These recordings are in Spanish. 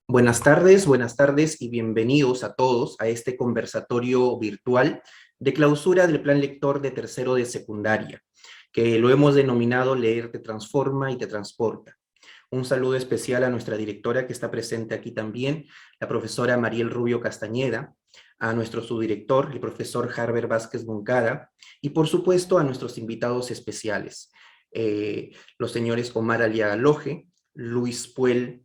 Buenas tardes y bienvenidos a todos a este conversatorio virtual de clausura del plan lector de tercero de secundaria, que lo hemos denominado Leer te transforma y te transporta. Un saludo especial a nuestra directora que está presente aquí también, la profesora Mariel Rubio Castañeda, a nuestro subdirector, el profesor Harber Vázquez Moncada, y por supuesto a nuestros invitados especiales, los señores Omar Aliaga Loje, Luis Puel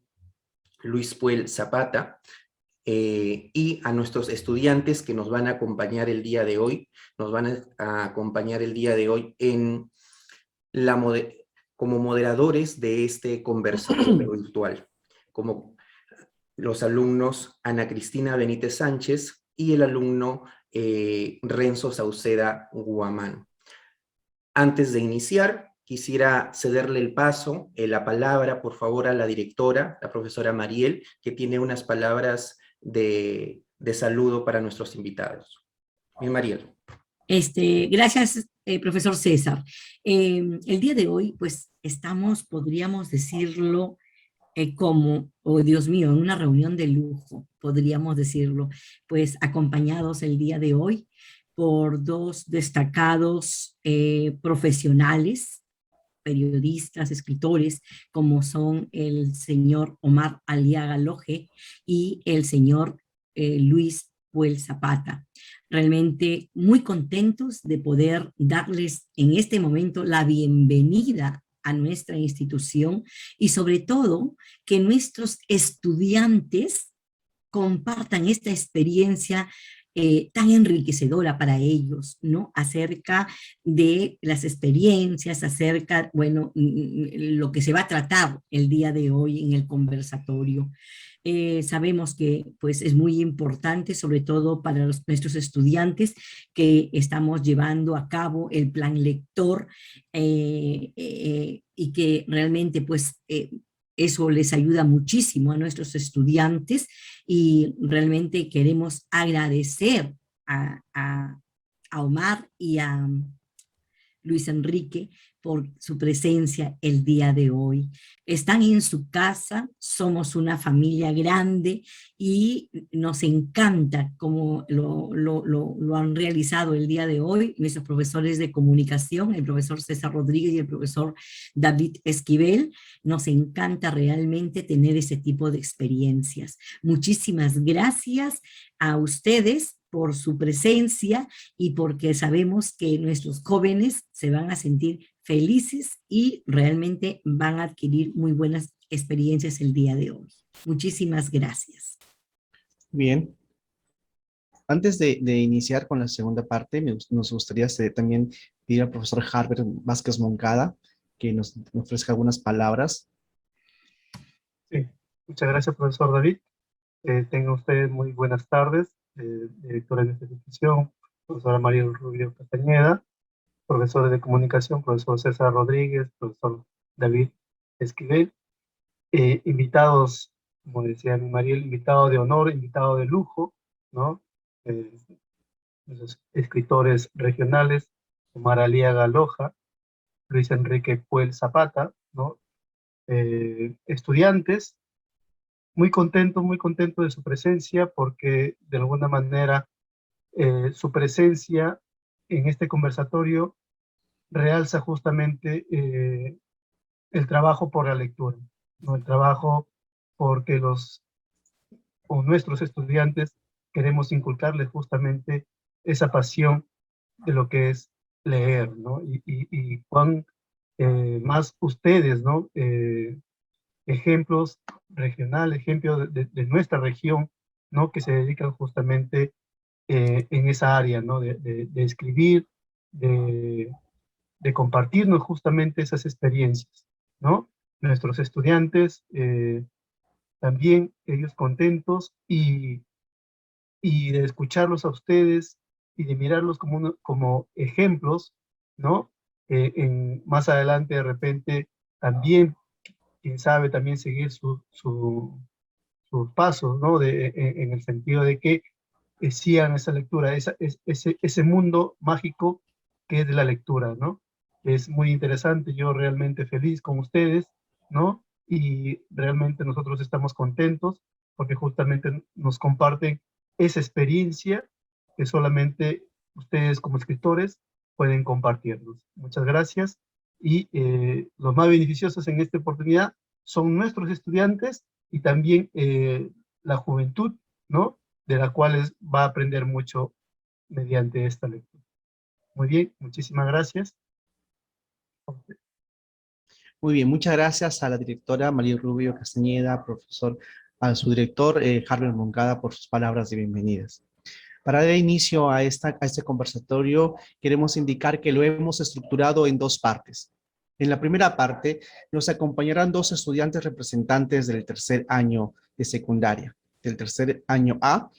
Zapata, y a nuestros estudiantes que nos van a acompañar el día de hoy, nos van a acompañar el día de hoy en la como moderadores de este conversatorio virtual, como los alumnos Ana Cristina Benítez Sánchez y el alumno Renzo Sauceda Guamán. Antes de iniciar, quisiera cederle el paso, la palabra, por favor, a la directora, la profesora Mariel, que tiene unas palabras de saludo para nuestros invitados. Bien, Mariel. Gracias, profesor César. El día de hoy, pues, estamos, podríamos decirlo, como, oh Dios mío, en una reunión de lujo, podríamos decirlo, pues acompañados el día de hoy por dos destacados profesionales, periodistas, escritores, como son el señor Omar Aliaga Loje y el señor Luis Puel Zapata. Realmente muy contentos de poder darles en este momento la bienvenida a nuestra institución y sobre todo que nuestros estudiantes compartan esta experiencia tan enriquecedora para ellos, ¿no? Acerca de las experiencias, acerca, bueno, lo que se va a tratar el día de hoy en el conversatorio. Sabemos que pues es muy importante, sobre todo para nuestros estudiantes, que estamos llevando a cabo el plan lector y que realmente pues eso les ayuda muchísimo a nuestros estudiantes y realmente queremos agradecer a Omar y a Luis Enrique por su presencia el día de hoy. Están en su casa, somos una familia grande y nos encanta cómo lo han realizado el día de hoy nuestros profesores de comunicación, el profesor César Rodríguez y el profesor David Esquivel. Nos encanta realmente tener ese tipo de experiencias. Muchísimas gracias a ustedes por su presencia y porque sabemos que nuestros jóvenes se van a sentir felices y realmente van a adquirir muy buenas experiencias el día de hoy. Muchísimas gracias. Bien. Antes de iniciar con la segunda parte, nos gustaría también pedir al profesor Harber Vázquez Moncada que nos ofrezca algunas palabras. Sí, muchas gracias, profesor David. Tengan ustedes muy buenas tardes, directora de esta institución, profesora María Rubio Castañeda, profesores de comunicación, profesor César Rodríguez, profesor David Esquivel, invitados, como decía mi Mariel, invitado de honor, invitado de lujo, ¿no? Esos escritores regionales, Omar Aliaga Loja, Luis Enrique Puel Zapata, ¿no? Estudiantes, muy contento de su presencia porque de alguna manera su presencia en este conversatorio realza justamente el trabajo por la lectura, ¿no? El trabajo porque nuestros estudiantes queremos inculcarles justamente esa pasión de lo que es leer, ¿no? Y cuán más ustedes, ¿no? Ejemplos regionales, ejemplos de nuestra región, ¿no? Que se dedican justamente en esa área, ¿no? De escribir, de, de compartirnos justamente esas experiencias, ¿no? Nuestros estudiantes también, ellos contentos y de escucharlos a ustedes y de mirarlos como ejemplos, ¿no? Más adelante de repente también, quién sabe, también seguir sus pasos, ¿no? En el sentido de que sigan esa lectura, ese mundo mágico que es de la lectura, ¿no? Es muy interesante, yo realmente feliz con ustedes, ¿no? Y realmente nosotros estamos contentos porque justamente nos comparten esa experiencia que solamente ustedes como escritores pueden compartirnos. Muchas gracias. Y los más beneficiosos en esta oportunidad son nuestros estudiantes y también la juventud, ¿no? De la cual va a aprender mucho mediante esta lectura. Muy bien, muchísimas gracias. Muy bien, muchas gracias a la directora María Rubio Castañeda, profesor, a su director Harvard Moncada por sus palabras de bienvenidas. Para dar inicio a este conversatorio, queremos indicar que lo hemos estructurado en dos partes. En la primera parte, nos acompañarán dos estudiantes representantes del tercer año de secundaria. Del tercer año A,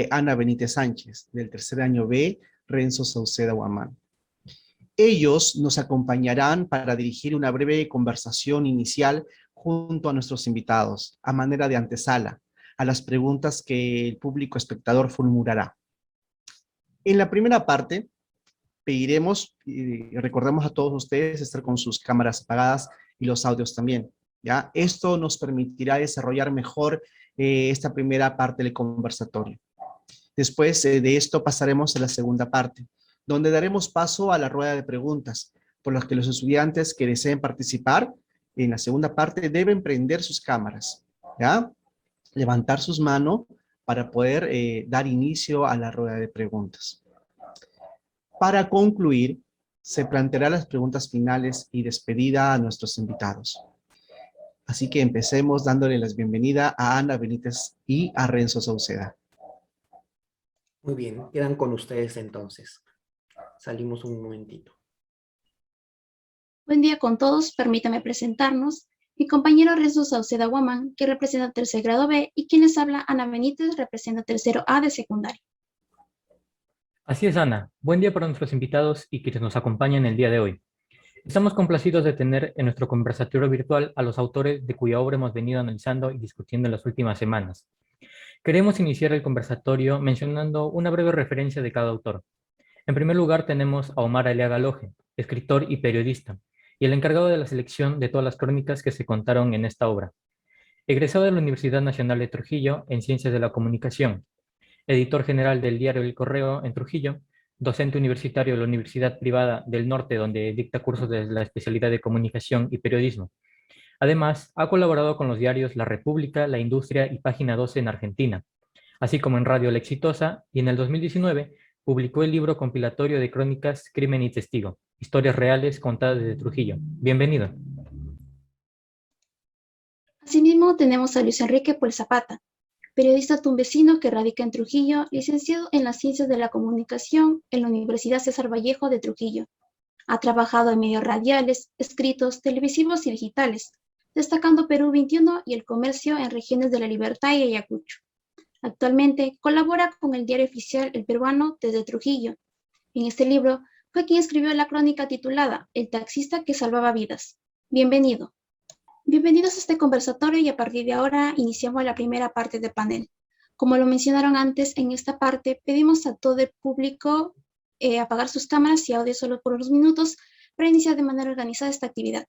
Ana Benítez Sánchez. Del tercer año B, Renzo Sauceda Guamán. Ellos nos acompañarán para dirigir una breve conversación inicial junto a nuestros invitados, a manera de antesala, a las preguntas que el público espectador formulará. En la primera parte, pediremos y recordemos a todos ustedes estar con sus cámaras apagadas y los audios también, ¿ya? Esto nos permitirá desarrollar mejor esta primera parte del conversatorio. Después de esto pasaremos a la segunda parte, donde daremos paso a la rueda de preguntas, por las que los estudiantes que deseen participar en la segunda parte deben prender sus cámaras, ¿ya? Levantar sus manos para poder dar inicio a la rueda de preguntas. Para concluir, se plantearán las preguntas finales y despedida a nuestros invitados. Así que empecemos dándole la bienvenida a Ana Benítez y a Renzo Sauceda. Muy bien, quedan con ustedes entonces. Salimos un momentito. Buen día con todos, permítame presentarnos. Mi compañero Renzo Sauceda Guamán, que representa tercer grado B, y quien les habla, Ana Benítez, representa tercero A de secundaria. Así es, Ana. Buen día para nuestros invitados y quienes nos acompañan el día de hoy. Estamos complacidos de tener en nuestro conversatorio virtual a los autores de cuya obra hemos venido analizando y discutiendo en las últimas semanas. Queremos iniciar el conversatorio mencionando una breve referencia de cada autor. En primer lugar tenemos a Omar Aliaga Loje, escritor y periodista, y el encargado de la selección de todas las crónicas que se contaron en esta obra. Egresado de la Universidad Nacional de Trujillo en Ciencias de la Comunicación, editor general del diario El Correo en Trujillo, docente universitario de la Universidad Privada del Norte, donde dicta cursos de la especialidad de Comunicación y Periodismo. Además, ha colaborado con los diarios La República, La Industria y Página 12 en Argentina, así como en Radio La Exitosa, y en el 2019 publicó el libro compilatorio de crónicas Crimen y Testigo, historias reales contadas desde Trujillo. Bienvenido. Asimismo, tenemos a Luis Enrique Puel Zapata, periodista tumbesino que radica en Trujillo, licenciado en las Ciencias de la Comunicación en la Universidad César Vallejo de Trujillo. Ha trabajado en medios radiales, escritos, televisivos y digitales, destacando Perú 21 y el comercio en regiones de La Libertad y Ayacucho. Actualmente colabora con el diario oficial El Peruano desde Trujillo. En este libro fue quien escribió la crónica titulada El taxista que salvaba vidas. Bienvenido. Bienvenidos a este conversatorio y a partir de ahora iniciamos la primera parte del panel. Como lo mencionaron antes, en esta parte pedimos a todo el público apagar sus cámaras y audio solo por unos minutos para iniciar de manera organizada esta actividad.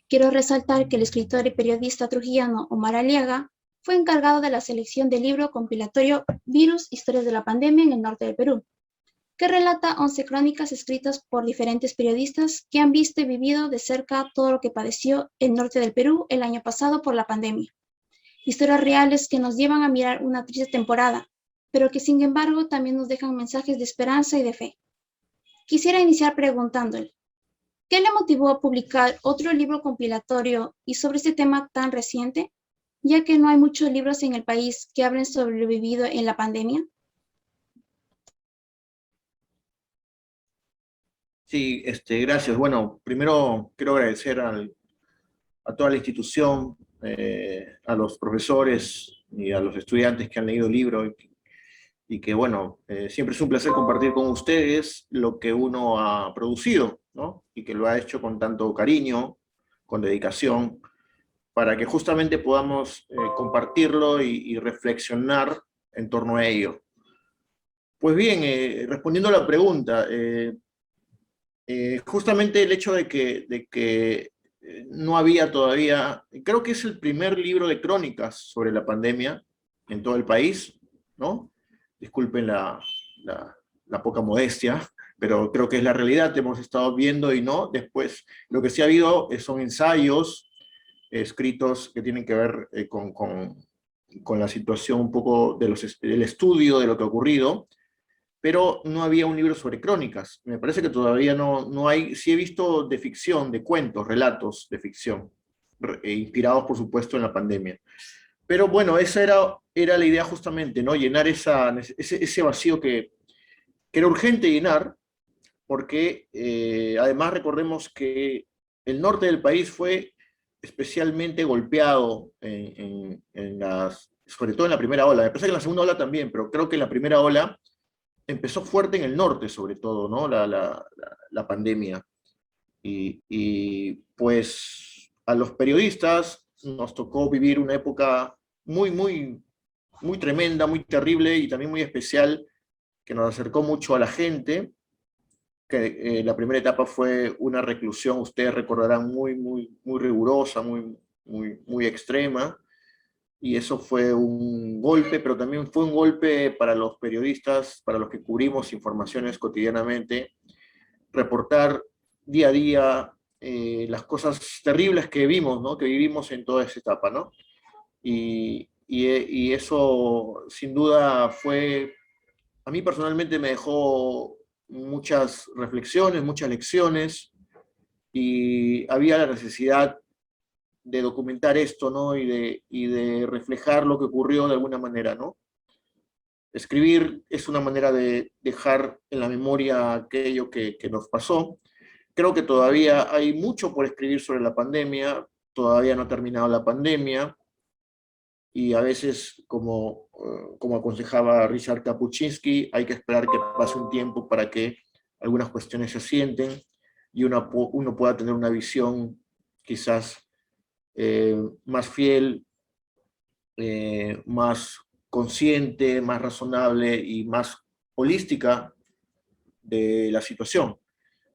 Quiero resaltar que el escritor y periodista trujillano Omar Aliaga fue encargado de la selección del libro compilatorio Virus, Historias de la Pandemia en el Norte del Perú, que relata 11 crónicas escritas por diferentes periodistas que han visto y vivido de cerca todo lo que padeció el norte del Perú el año pasado por la pandemia. Historias reales que nos llevan a mirar una triste temporada, pero que sin embargo también nos dejan mensajes de esperanza y de fe. Quisiera iniciar preguntándole, ¿qué le motivó a publicar otro libro compilatorio y sobre este tema tan reciente, ya que no hay muchos libros en el país que hablen sobre lo vivido en la pandemia? Sí, gracias. Bueno, primero quiero agradecer a toda la institución, a los profesores y a los estudiantes que han leído el libro y que, bueno, siempre es un placer compartir con ustedes lo que uno ha producido, ¿no? Y que lo ha hecho con tanto cariño, con dedicación, para que justamente podamos compartirlo y reflexionar en torno a ello. Pues bien, respondiendo a la pregunta, justamente el hecho de que no había todavía, creo que es el primer libro de crónicas sobre la pandemia, en todo el país, ¿no? Disculpen la poca modestia, pero creo que es la realidad, hemos estado viendo y no. Después, lo que sí ha habido son ensayos escritos que tienen que ver con la situación un poco del estudio de lo que ha ocurrido, pero no había un libro sobre crónicas. Me parece que todavía no hay, sí he visto de ficción, de cuentos, relatos de ficción, inspirados por supuesto en la pandemia. Pero bueno, esa era la idea justamente, ¿no? Llenar ese vacío que era urgente llenar, porque además recordemos que el norte del país fue especialmente golpeado sobre todo en la primera ola. Me parece que en la segunda ola también, pero creo que en la primera ola empezó fuerte en el norte, sobre todo, ¿no? La pandemia. Pues a los periodistas nos tocó vivir una época muy, muy, muy tremenda, muy terrible y también muy especial, que nos acercó mucho a la gente, que la primera etapa fue una reclusión, ustedes recordarán, muy, muy, muy rigurosa, muy, muy, muy extrema, y eso fue un golpe, pero también fue un golpe para los periodistas, para los que cubrimos informaciones cotidianamente, reportar día a día las cosas terribles que vimos, ¿no? Que vivimos en toda esa etapa, ¿no? Y eso sin duda a mí personalmente me dejó muchas reflexiones, muchas lecciones, y había la necesidad de documentar esto, ¿no? Y de reflejar lo que ocurrió de alguna manera, ¿no? Escribir es una manera de dejar en la memoria aquello que nos pasó. Creo que todavía hay mucho por escribir sobre la pandemia, todavía no ha terminado la pandemia, y a veces, como aconsejaba Richard Kapuscinski, hay que esperar que pase un tiempo para que algunas cuestiones se asienten y uno pueda tener una visión quizás más fiel, más consciente, más razonable y más holística de la situación.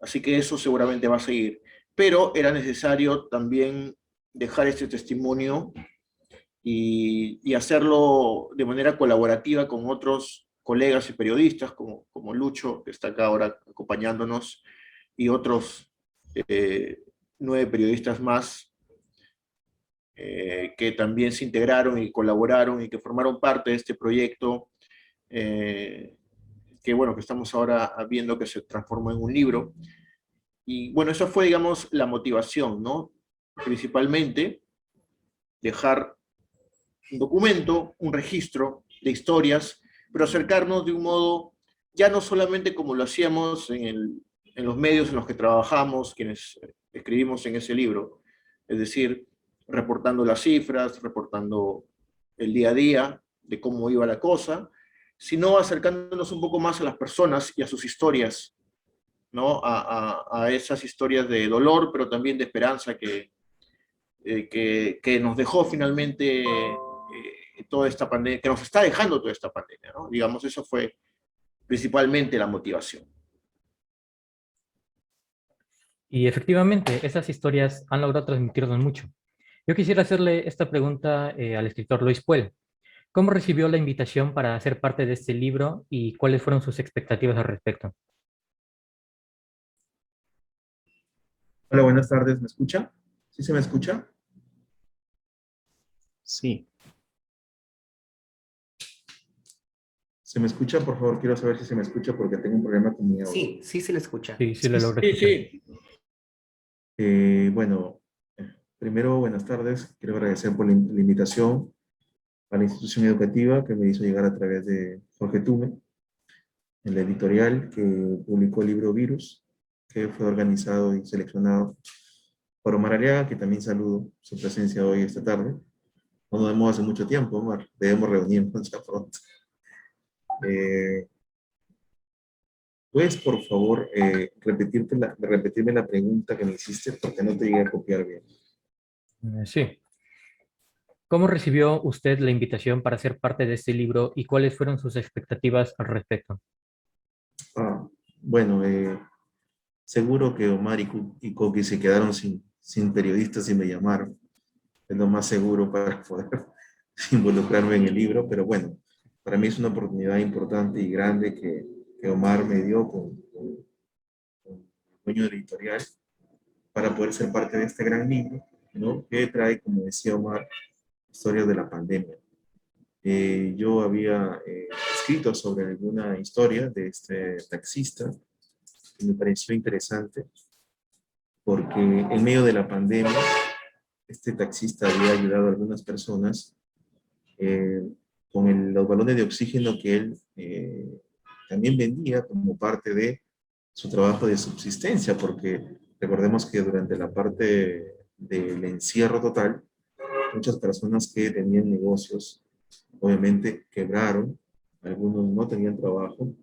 Así que eso seguramente va a seguir. Pero era necesario también dejar este testimonio y hacerlo de manera colaborativa con otros colegas y periodistas, como Lucho, que está acá ahora acompañándonos, y otros 9 periodistas más que también se integraron y colaboraron y que formaron parte de este proyecto, que bueno, que estamos ahora viendo que se transformó en un libro. Y bueno, eso fue, digamos, la motivación, ¿no? Principalmente, dejar un documento, un registro de historias, pero acercarnos de un modo, ya no solamente como lo hacíamos en los medios en los que trabajamos, quienes escribimos en ese libro, es decir, reportando las cifras, reportando el día a día de cómo iba la cosa, sino acercándonos un poco más a las personas y a sus historias, ¿no? A esas historias de dolor, pero también de esperanza que nos dejó finalmente toda esta pandemia, que nos está dejando toda esta pandemia, ¿no? Digamos, eso fue principalmente la motivación. Y efectivamente, esas historias han logrado transmitirnos mucho. Yo quisiera hacerle esta pregunta al escritor Luis Puel. ¿Cómo recibió la invitación para ser parte de este libro y cuáles fueron sus expectativas al respecto? Hola, buenas tardes. ¿Me escucha? ¿Sí se me escucha? Sí. ¿Se me escucha? Por favor, quiero saber si se me escucha porque tengo un problema con mi audio. Sí, sí se le escucha. Sí, sí, lo logré Sí, escuchar. sí. Bueno, primero, buenas tardes. Quiero agradecer por la invitación a la institución educativa que me hizo llegar a través de Jorge Tume, en la editorial que publicó el libro Virus, que fue organizado y seleccionado por Omar Aliaga, que también saludo su presencia hoy esta tarde. No nos vemos hace mucho tiempo, Omar. Debemos reunirnos ya pronto. ¿Puedes, por favor, repetirme la pregunta que me hiciste porque no te llegué a copiar bien? Sí. ¿Cómo recibió usted la invitación para ser parte de este libro y cuáles fueron sus expectativas al respecto? Bueno, seguro que Omar y Coqui se quedaron sin periodistas y me llamaron. Es lo más seguro para poder involucrarme en el libro, pero bueno, para mí es una oportunidad importante y grande que Omar me dio con el dueño de la editorial para poder ser parte de este gran libro, ¿no? Que trae, como decía Omar, historias de la pandemia. Yo había escrito sobre alguna historia de este taxista que me pareció interesante porque en medio de la pandemia este taxista había ayudado a algunas personas eh, con los balones de oxígeno que él también vendía como parte de su trabajo de subsistencia, porque recordemos que durante la parte del encierro total, muchas personas que tenían negocios, obviamente quebraron, algunos no tenían trabajo,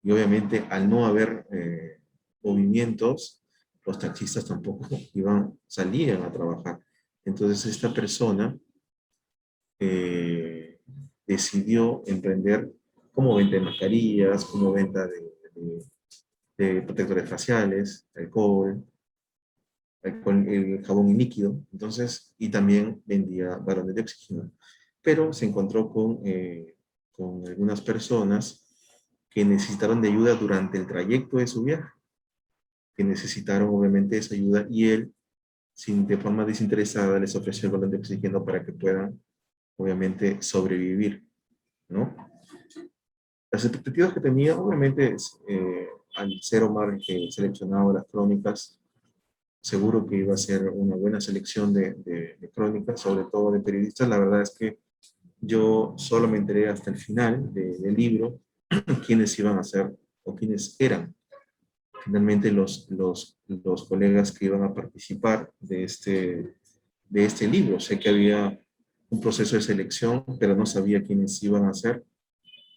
y obviamente al no haber movimientos, los taxistas tampoco salían a trabajar. Entonces esta persona decidió emprender como venta de mascarillas, como venta de protectores faciales, alcohol, el jabón líquido, entonces, y también vendía balones de oxígeno. Pero se encontró con algunas personas que necesitaron de ayuda durante el trayecto de su viaje, que necesitaron obviamente esa ayuda, y él, de forma desinteresada, les ofreció el balón de oxígeno para que puedan, obviamente, sobrevivir, ¿no? Las expectativas que tenía, obviamente, al ser Omar el que seleccionaba las crónicas, seguro que iba a ser una buena selección de crónicas, sobre todo de periodistas. La verdad es que yo solo me enteré hasta el final del libro quiénes iban a ser o quiénes eran finalmente los colegas que iban a participar de este libro. Sé que había un proceso de selección, pero no sabía quiénes iban a ser.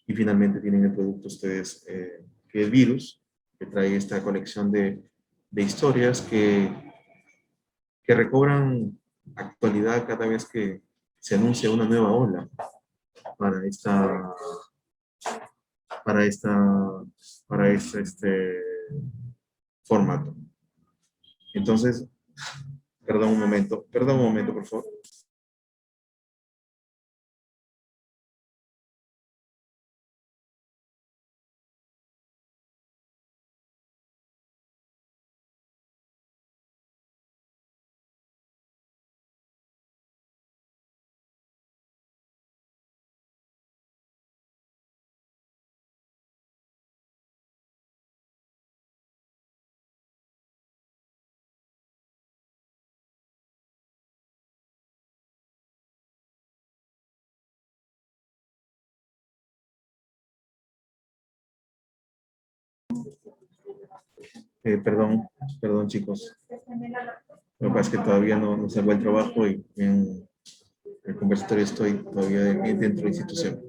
Y finalmente tienen el producto ustedes, que es Virus, que trae esta colección de historias que recobran actualidad cada vez que se anuncia una nueva ola para este formato. Entonces, perdón un momento, por favor. Perdón chicos. Lo que pasa es que todavía no salgo el trabajo y en el conversatorio estoy todavía dentro de la institución.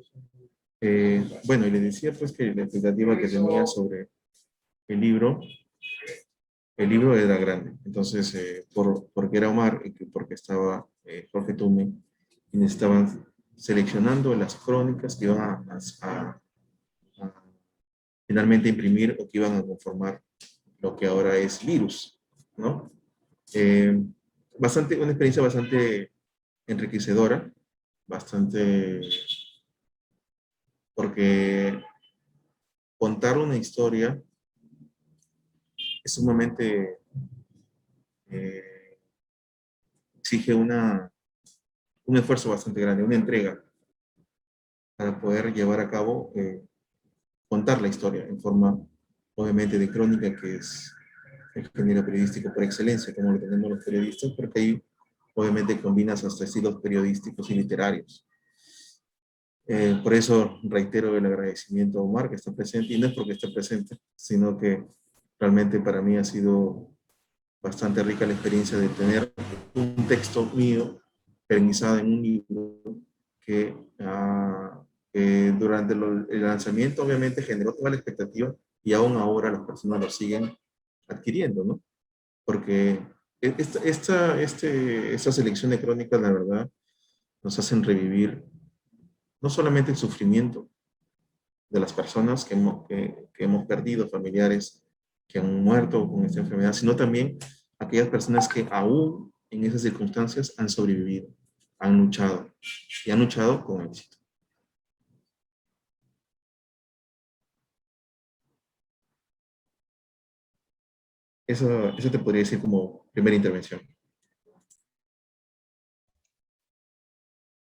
Bueno, y les decía pues que la expectativa que tenía sobre el libro era grande. Entonces, porque era Omar y porque estaba Jorge Tume, y necesitaban seleccionando las crónicas que iban a finalmente imprimir o que iban a conformar lo que ahora es Virus, ¿no? Una experiencia bastante enriquecedora, porque contar una historia es sumamente, exige un esfuerzo bastante grande, una entrega para poder llevar a cabo, contar la historia en forma, obviamente, de crónica, que es el género periodístico por excelencia, como lo tenemos los periodistas, porque ahí obviamente combinas hasta estilos periodísticos y literarios. Por eso reitero el agradecimiento a Omar, que está presente, y no es porque esté presente, sino que realmente para mí ha sido bastante rica la experiencia de tener un texto mío permisado en un libro que durante el lanzamiento obviamente generó toda la expectativa, y aún ahora las personas lo siguen adquiriendo, ¿no? Porque esta selección de crónicas, la verdad, nos hacen revivir no solamente el sufrimiento de las personas que hemos perdido, familiares que han muerto con esta enfermedad, sino también aquellas personas que aún en esas circunstancias han sobrevivido, han luchado, y han luchado con éxito. Eso te podría decir como primera intervención.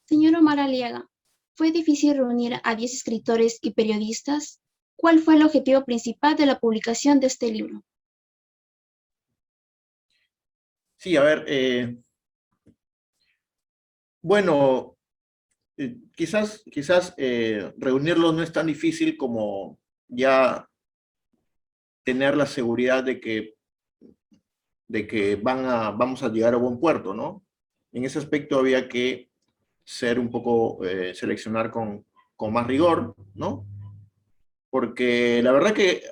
Señor Omar Aliaga, ¿fue difícil reunir a 10 escritores y periodistas? ¿Cuál fue el objetivo principal de la publicación de este libro? Sí, a ver, bueno, quizás reunirlos no es tan difícil como ya tener la seguridad de que vamos a llegar a buen puerto, ¿no? En ese aspecto había que ser un poco, seleccionar con más rigor, ¿no? Porque la verdad que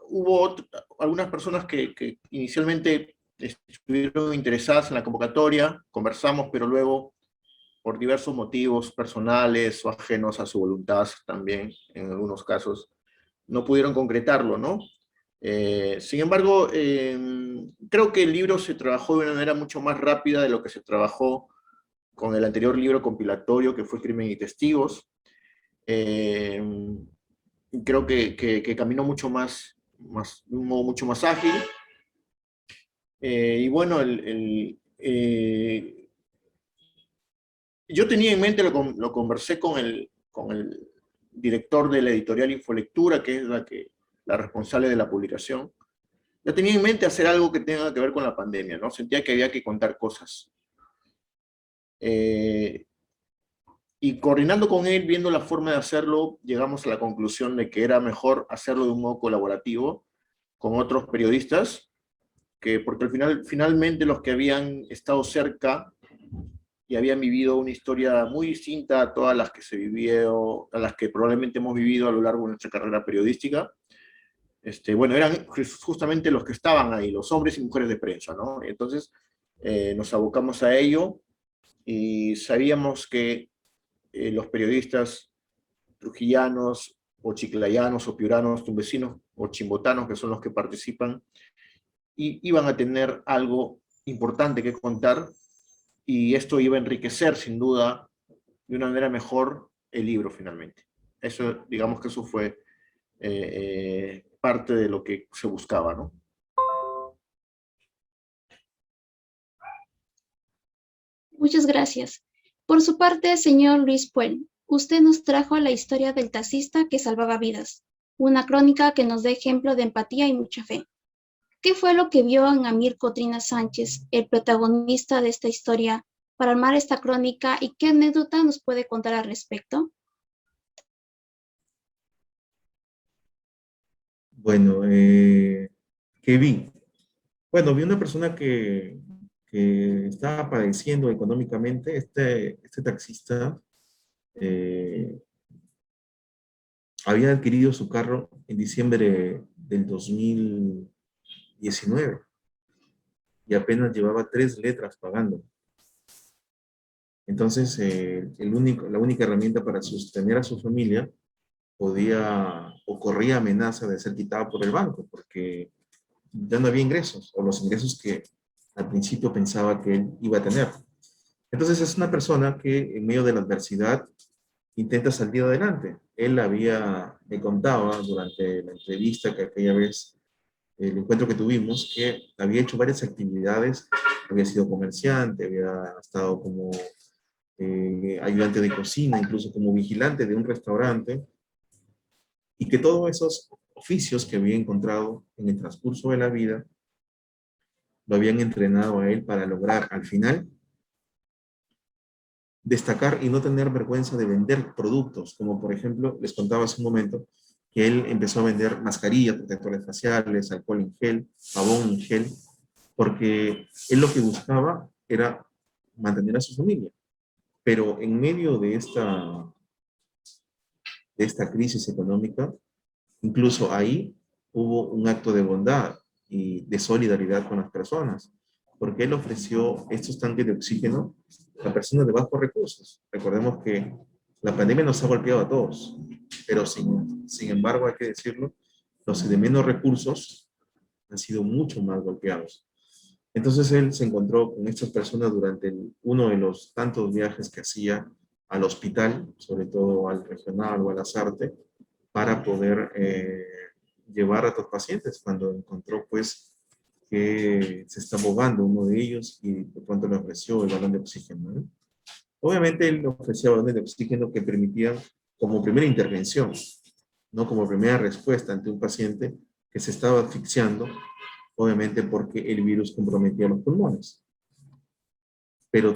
hubo algunas personas que inicialmente estuvieron interesadas en la convocatoria, conversamos, pero luego, por diversos motivos personales o ajenos a su voluntad también, en algunos casos, no pudieron concretarlo, ¿no? Sin embargo, creo que el libro se trabajó de una manera mucho más rápida de lo que se trabajó con el anterior libro compilatorio, que fue Crimen y Testigos. Creo que caminó mucho más, de un modo mucho más ágil. Y bueno, yo tenía en mente, lo conversé con el director de la editorial Infolectura, que es la responsable de la publicación. Yo tenía en mente hacer algo que tenga que ver con la pandemia, ¿no? Sentía que había que contar cosas. Y coordinando con él, viendo la forma de hacerlo, llegamos a la conclusión de que era mejor hacerlo de un modo colaborativo con otros periodistas, porque finalmente los que habían estado cerca y habían vivido una historia muy distinta a todas las que a las que probablemente hemos vivido a lo largo de nuestra carrera periodística, bueno, eran justamente los que estaban ahí, los hombres y mujeres de prensa, ¿no? Entonces nos abocamos a ello y sabíamos que los periodistas trujillanos o chiclayanos o piuranos, tumbesinos o chimbotanos, que son los que participan, iban a tener algo importante que contar, y esto iba a enriquecer sin duda de una manera mejor el libro finalmente. Eso, digamos que eso fue parte de lo que se buscaba, ¿no? Muchas gracias. Por su parte, señor Luis Puel, usted nos trajo la historia del taxista que salvaba vidas, una crónica que nos da ejemplo de empatía y mucha fe. ¿Qué fue lo que vio en Amir Cotrina Sánchez, el protagonista de esta historia, para armar esta crónica, y qué anécdota nos puede contar al respecto? Bueno, ¿qué vi? Bueno, vi una persona que estaba padeciendo económicamente. Este taxista había adquirido su carro en diciembre del 2019 y apenas llevaba 3 letras pagando. Entonces, la única herramienta para sostener a su familia corría amenaza de ser quitada por el banco, porque ya no había ingresos, o los ingresos que al principio pensaba que él iba a tener. Entonces es una persona que en medio de la adversidad intenta salir adelante. Él me contaba durante la entrevista que aquella vez, el encuentro que tuvimos, que había hecho varias actividades, había sido comerciante, había estado como ayudante de cocina, incluso como vigilante de un restaurante, y que todos esos oficios que había encontrado en el transcurso de la vida lo habían entrenado a él para lograr al final destacar y no tener vergüenza de vender productos, como por ejemplo, les contaba hace un momento, que él empezó a vender mascarillas, protectores faciales, alcohol en gel, jabón en gel, porque él lo que buscaba era mantener a su familia. Pero en medio de esta crisis económica, incluso ahí hubo un acto de bondad y de solidaridad con las personas, porque él ofreció estos tanques de oxígeno a personas de bajos recursos. Recordemos que la pandemia nos ha golpeado a todos, pero sin embargo, hay que decirlo, los de menos recursos han sido mucho más golpeados. Entonces él se encontró con estas personas durante uno de los tantos viajes que hacía al hospital, sobre todo al regional o a las artes, para poder llevar a estos pacientes cuando encontró pues que se está ahogando uno de ellos y de pronto le ofreció el balón de oxígeno, ¿no? Obviamente él ofrecía balones de oxígeno que permitían como primera intervención, no como primera respuesta ante un paciente que se estaba asfixiando, obviamente porque el virus comprometía los pulmones. Pero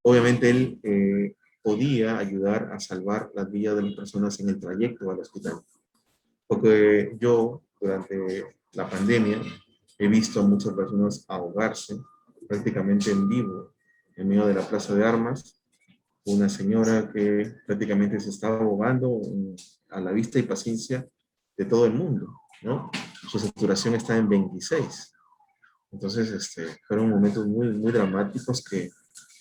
obviamente él podía ayudar a salvar las vidas de las personas en el trayecto al hospital. Porque yo, durante la pandemia, he visto a muchas personas ahogarse prácticamente en vivo, en medio de la Plaza de Armas. Una señora que prácticamente se estaba ahogando a la vista y paciencia de todo el mundo, ¿no? Su saturación está en 26. Entonces, fueron momentos muy, muy dramáticos que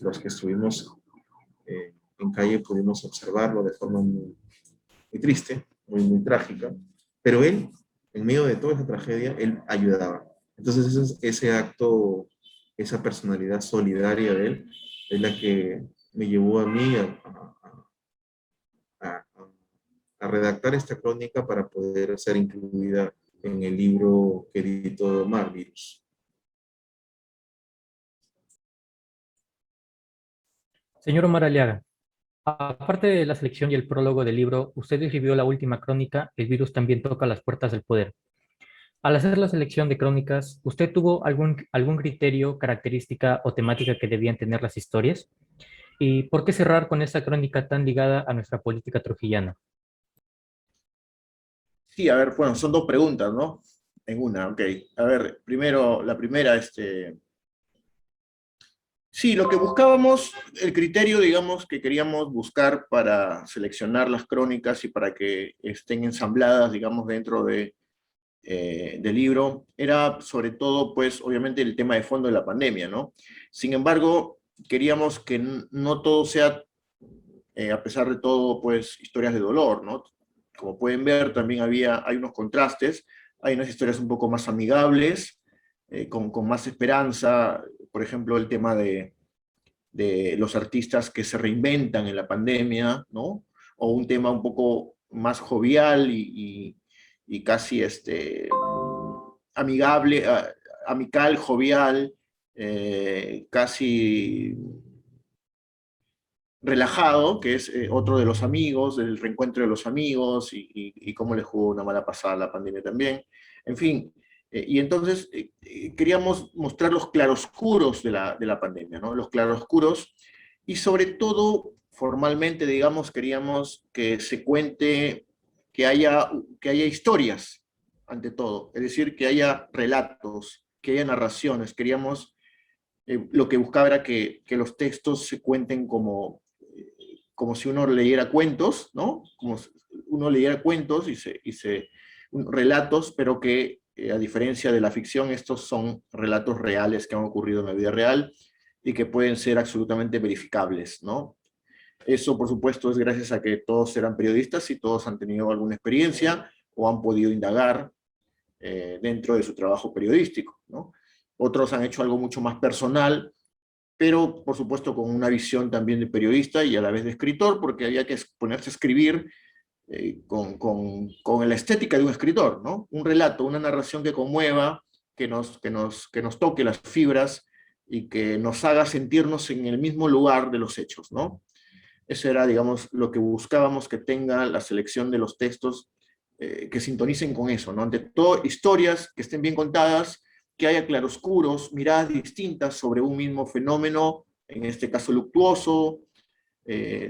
los que estuvimos en calle pudimos observarlo de forma muy, muy triste, muy, muy trágica. Pero él, en medio de toda esa tragedia, él ayudaba. Entonces, ese acto, esa personalidad solidaria de él, es la que me llevó a mí a, a redactar esta crónica para poder ser incluida en el libro que editó Mar Virus. Señor Omar Aliaga, aparte de la selección y el prólogo del libro, usted escribió la última crónica, El virus también toca las puertas del poder. Al hacer la selección de crónicas, ¿usted tuvo algún criterio, característica o temática que debían tener las historias? ¿Y por qué cerrar con esta crónica tan ligada a nuestra política trujillana? Sí, a ver, bueno, son dos preguntas, ¿no? En una, ok. A ver, primero, la primera, sí, lo que buscábamos, el criterio, digamos, que queríamos buscar para seleccionar las crónicas y para que estén ensambladas, digamos, dentro del libro, era sobre todo, pues, obviamente el tema de fondo de la pandemia, ¿no? Sin embargo, queríamos que no todo sea, a pesar de todo, pues, historias de dolor, ¿no? Como pueden ver, también hay unos contrastes, hay unas historias un poco más amigables, con más esperanza, por ejemplo, el tema de los artistas que se reinventan en la pandemia, ¿no? O un tema un poco más jovial y casi amigable, amical, jovial, casi relajado, que es otro de los amigos, del reencuentro de los amigos y cómo les jugó una mala pasada la pandemia también. En fin, y entonces queríamos mostrar los claroscuros de la pandemia, ¿no? Los claroscuros, y sobre todo, formalmente, digamos, queríamos que se cuente, que haya historias, ante todo, es decir, que haya relatos, que haya narraciones. Queríamos, lo que buscaba era que los textos se cuenten como si uno leyera cuentos, ¿no? Como si uno leyera cuentos relatos, pero que a diferencia de la ficción, estos son relatos reales que han ocurrido en la vida real y que pueden ser absolutamente verificables, ¿no? Eso, por supuesto, es gracias a que todos eran periodistas y todos han tenido alguna experiencia o han podido indagar dentro de su trabajo periodístico, ¿no? Otros han hecho algo mucho más personal, pero por supuesto con una visión también de periodista y a la vez de escritor, porque había que ponerse a escribir con la estética de un escritor, ¿no? Un relato, una narración que conmueva, que nos toque las fibras y que nos haga sentirnos en el mismo lugar de los hechos, ¿no? Eso era, digamos, lo que buscábamos, que tenga la selección de los textos que sintonicen con eso, ¿no? Ante todo, historias que estén bien contadas, que haya claroscuros, miradas distintas sobre un mismo fenómeno, en este caso luctuoso,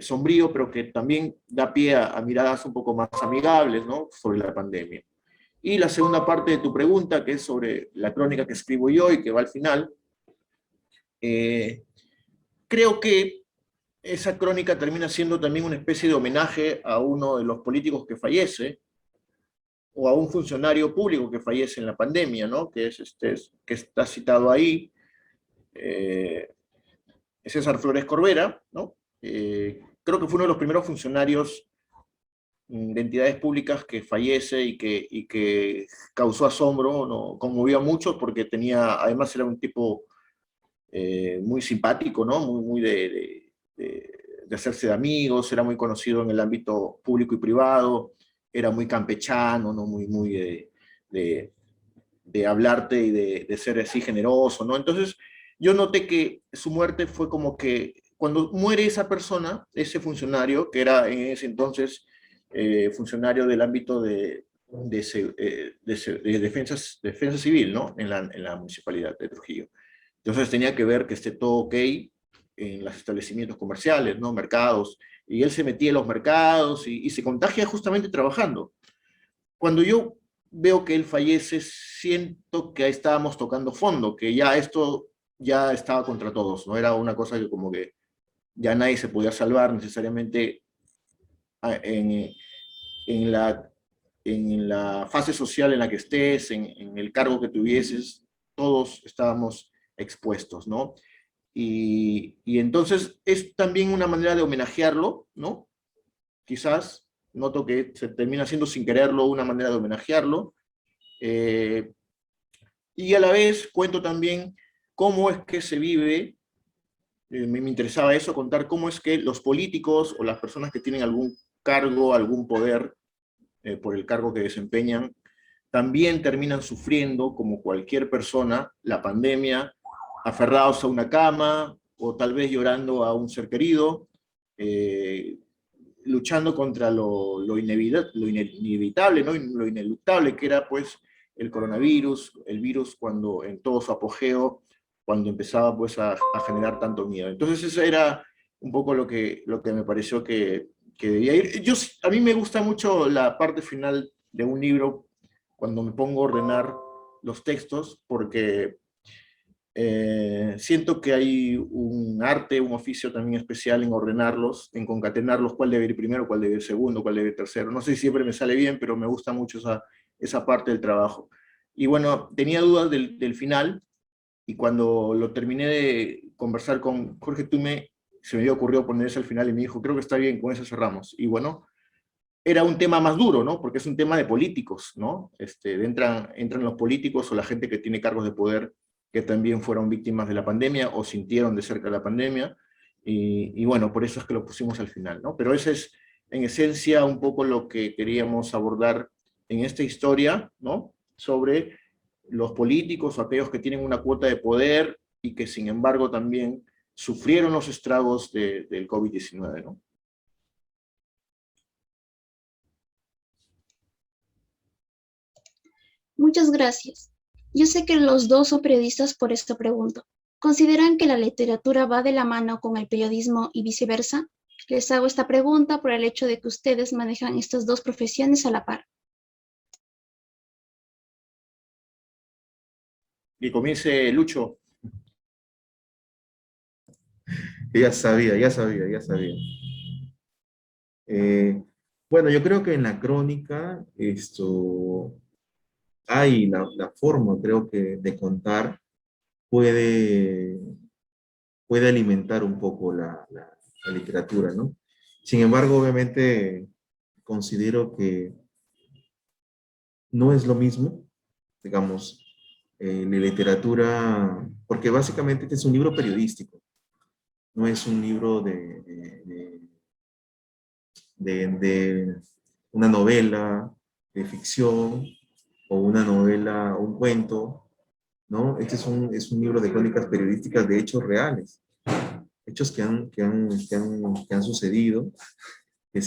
sombrío, pero que también da pie a miradas un poco más amigables, ¿no? Sobre la pandemia. Y la segunda parte de tu pregunta, que es sobre la crónica que escribo yo y que va al final, creo que esa crónica termina siendo también una especie de homenaje a uno de los políticos que fallece, o a un funcionario público que fallece en la pandemia, ¿no? Que está citado ahí, César Flores Corbera, ¿no? Creo que fue uno de los primeros funcionarios de entidades públicas que fallece y que causó asombro, ¿no? Conmovió a muchos porque además era un tipo muy simpático, ¿no? Muy de hacerse de amigos, era muy conocido en el ámbito público y privado, era muy campechano, ¿no? Muy de hablarte y de ser así generoso, ¿no? Entonces, yo noté que su muerte fue como que cuando muere esa persona, ese funcionario, que era en ese entonces funcionario del ámbito de defensa civil, ¿no? En la municipalidad de Trujillo. Entonces tenía que ver que esté todo ok en los establecimientos comerciales, ¿no? Mercados, y él se metía en los mercados y se contagia justamente trabajando. Cuando yo veo que él fallece, siento que ahí estábamos tocando fondo, que ya esto ya estaba contra todos, ¿no? Era una cosa que como que ya nadie se podía salvar necesariamente en, en la, en la fase social en la que estés, en el cargo que tuvieses, todos estábamos expuestos, ¿no? Y entonces es también una manera de homenajearlo, ¿no? Quizás, noto que se termina haciendo sin quererlo una manera de homenajearlo, y a la vez cuento también cómo es que se vive, me interesaba eso, contar cómo es que los políticos o las personas que tienen algún cargo, algún poder por el cargo que desempeñan, también terminan sufriendo, como cualquier persona, la pandemia, aferrados a una cama o tal vez llorando a un ser querido, eh, luchando contra lo inevitable, ¿no? Lo ineluctable que era pues el coronavirus, el virus cuando en todo su apogeo, cuando empezaba pues a generar tanto miedo. Entonces eso era un poco lo que me pareció que debía ir. A mí me gusta mucho la parte final de un libro cuando me pongo a ordenar los textos, porque siento que hay un arte, un oficio también especial en ordenarlos, en concatenarlos, cuál debe ir primero, cuál debe ir segundo, cuál debe ir tercero. No sé si siempre me sale bien, pero me gusta mucho esa parte del trabajo. Y bueno, tenía dudas del final, y cuando lo terminé de conversar con Jorge Tume, se me ocurrió poner eso al final y me dijo, creo que está bien, con eso cerramos. Y bueno, era un tema más duro, ¿no? Porque es un tema de políticos, ¿no? Entran los políticos o la gente que tiene cargos de poder que también fueron víctimas de la pandemia o sintieron de cerca la pandemia, y bueno, por eso es que lo pusimos al final, ¿no? Pero ese es, en esencia, un poco lo que queríamos abordar en esta historia, ¿no? Sobre los políticos o aquellos que tienen una cuota de poder y que, sin embargo, también sufrieron los estragos del COVID-19, ¿no? Muchas gracias. Yo sé que los dos son periodistas, por esto pregunto. ¿Consideran que la literatura va de la mano con el periodismo y viceversa? Les hago esta pregunta por el hecho de que ustedes manejan estas dos profesiones a la par. Y comience Lucho. Ya sabía, ya sabía, ya sabía. Bueno, yo creo que en la crónica hay la forma, creo que, de contar puede, puede alimentar un poco la literatura, ¿no? Sin embargo, obviamente, considero que no es lo mismo, digamos, la literatura, porque básicamente este es un libro periodístico, no es un libro de una novela de ficción o una novela o un cuento, ¿no? Este es un libro de crónicas periodísticas de hechos reales, hechos que han sucedido, que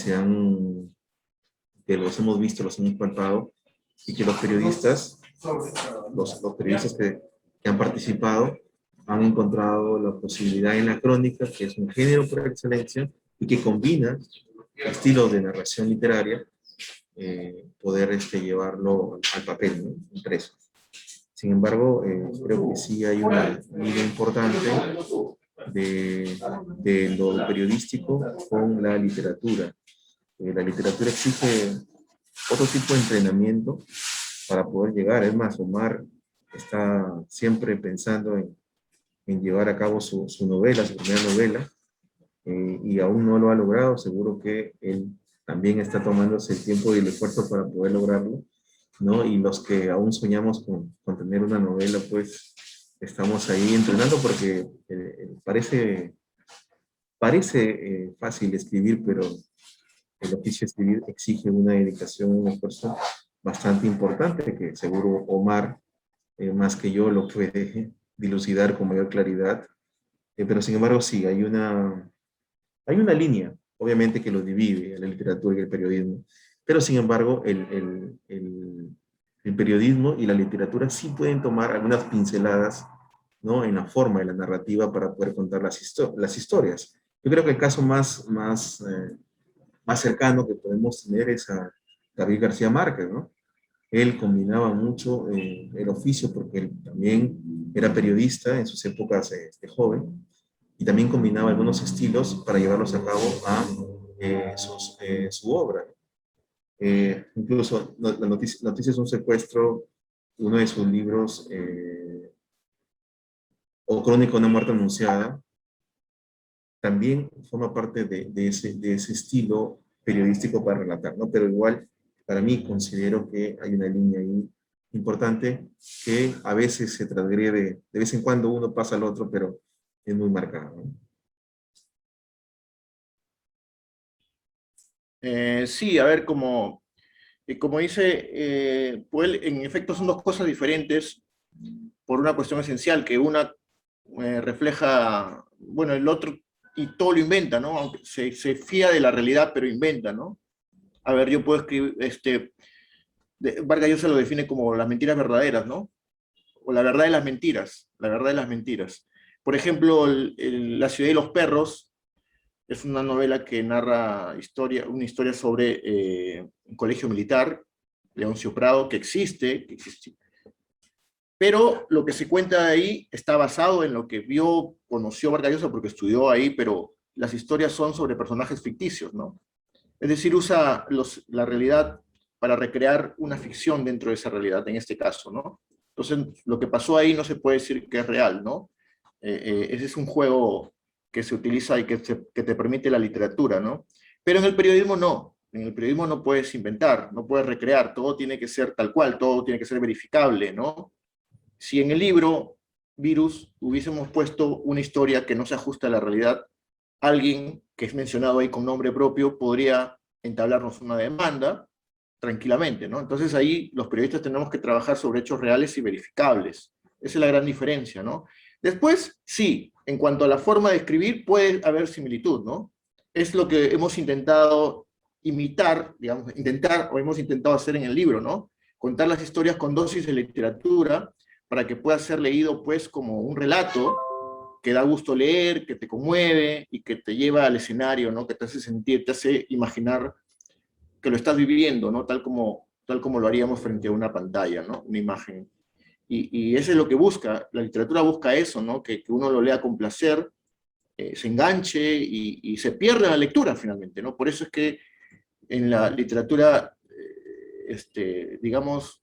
los hemos visto, los hemos palpado, y que los periodistas, los periodistas que han participado, han encontrado la posibilidad en la crónica, que es un género por excelencia, y que combina estilos de narración literaria, poder llevarlo al papel, ¿no? Impreso. Sin embargo, creo que sí hay una línea importante de lo periodístico con la literatura. La literatura exige otro tipo de entrenamiento para poder llegar. Es más, Omar está siempre pensando en llevar a cabo su novela, su primera novela, y aún no lo ha logrado. Seguro que él también está tomándose el tiempo y el esfuerzo para poder lograrlo, ¿no? Y los que aún soñamos con tener una novela, pues estamos ahí entrenando porque parece fácil escribir, pero el oficio de escribir exige una dedicación, un esfuerzo bastante importante que seguro Omar, más que yo, lo puede dilucidar con mayor claridad. Pero sin embargo, sí, hay una línea, obviamente, que los divide, la literatura y el periodismo. Pero sin embargo, el periodismo y la literatura sí pueden tomar algunas pinceladas, ¿no? En la forma, en la narrativa para poder contar las historias. Yo creo que el caso más cercano que podemos tener es a Gabriel García Márquez, ¿no? Él combinaba mucho el oficio porque él también era periodista en sus épocas de joven y también combinaba algunos estilos para llevarlos a cabo a su obra. Incluso la noticia es un secuestro, uno de sus libros, o Crónica de una muerte anunciada, también forma parte de ese estilo periodístico para relatar, ¿no? Pero igual, para mí, considero que hay una línea ahí importante que a veces se transgrede, de vez en cuando uno pasa al otro, pero es muy marcado, ¿no? Sí, a ver, como dice Puel, en efecto son dos cosas diferentes por una cuestión esencial, que una refleja, bueno, el otro, y todo lo inventa, ¿no? Aunque se fía de la realidad, pero inventa, ¿no? A ver, yo puedo escribir, Vargas Llosa lo define como las mentiras verdaderas, ¿no? O la verdad de las mentiras, la verdad de las mentiras. Por ejemplo, La ciudad de los perros es una novela que narra una historia sobre un colegio militar, Leoncio Prado, que existe, pero lo que se cuenta de ahí está basado en lo que conoció Vargas Llosa porque estudió ahí, pero las historias son sobre personajes ficticios, ¿no? Es decir, usa la realidad para recrear una ficción dentro de esa realidad, en este caso, ¿no? Entonces, lo que pasó ahí no se puede decir que es real, ¿no? Ese es un juego que se utiliza y que te permite la literatura, ¿no? Pero en el periodismo no. En el periodismo no puedes inventar, no puedes recrear, todo tiene que ser tal cual, todo tiene que ser verificable, ¿no? Si en el libro Virus hubiésemos puesto una historia que no se ajusta a la realidad, alguien que es mencionado ahí con nombre propio podría entablarnos una demanda tranquilamente, ¿no? Entonces ahí los periodistas tenemos que trabajar sobre hechos reales y verificables. Esa es la gran diferencia, ¿no? Después, sí, en cuanto a la forma de escribir, puede haber similitud, ¿no? Es lo que hemos intentado imitar, digamos, hemos intentado hacer en el libro, ¿no? Contar las historias con dosis de literatura para que pueda ser leído, pues, como un relato que da gusto leer, que te conmueve y que te lleva al escenario, ¿no? Que te hace sentir, te hace imaginar que lo estás viviendo, ¿no? Tal como lo haríamos frente a una pantalla, ¿no? Una imagen. Y eso es lo que busca, la literatura busca eso, ¿no? Que uno lo lea con placer, se enganche y se pierda la lectura finalmente, ¿no? Por eso es que en la literatura, digamos,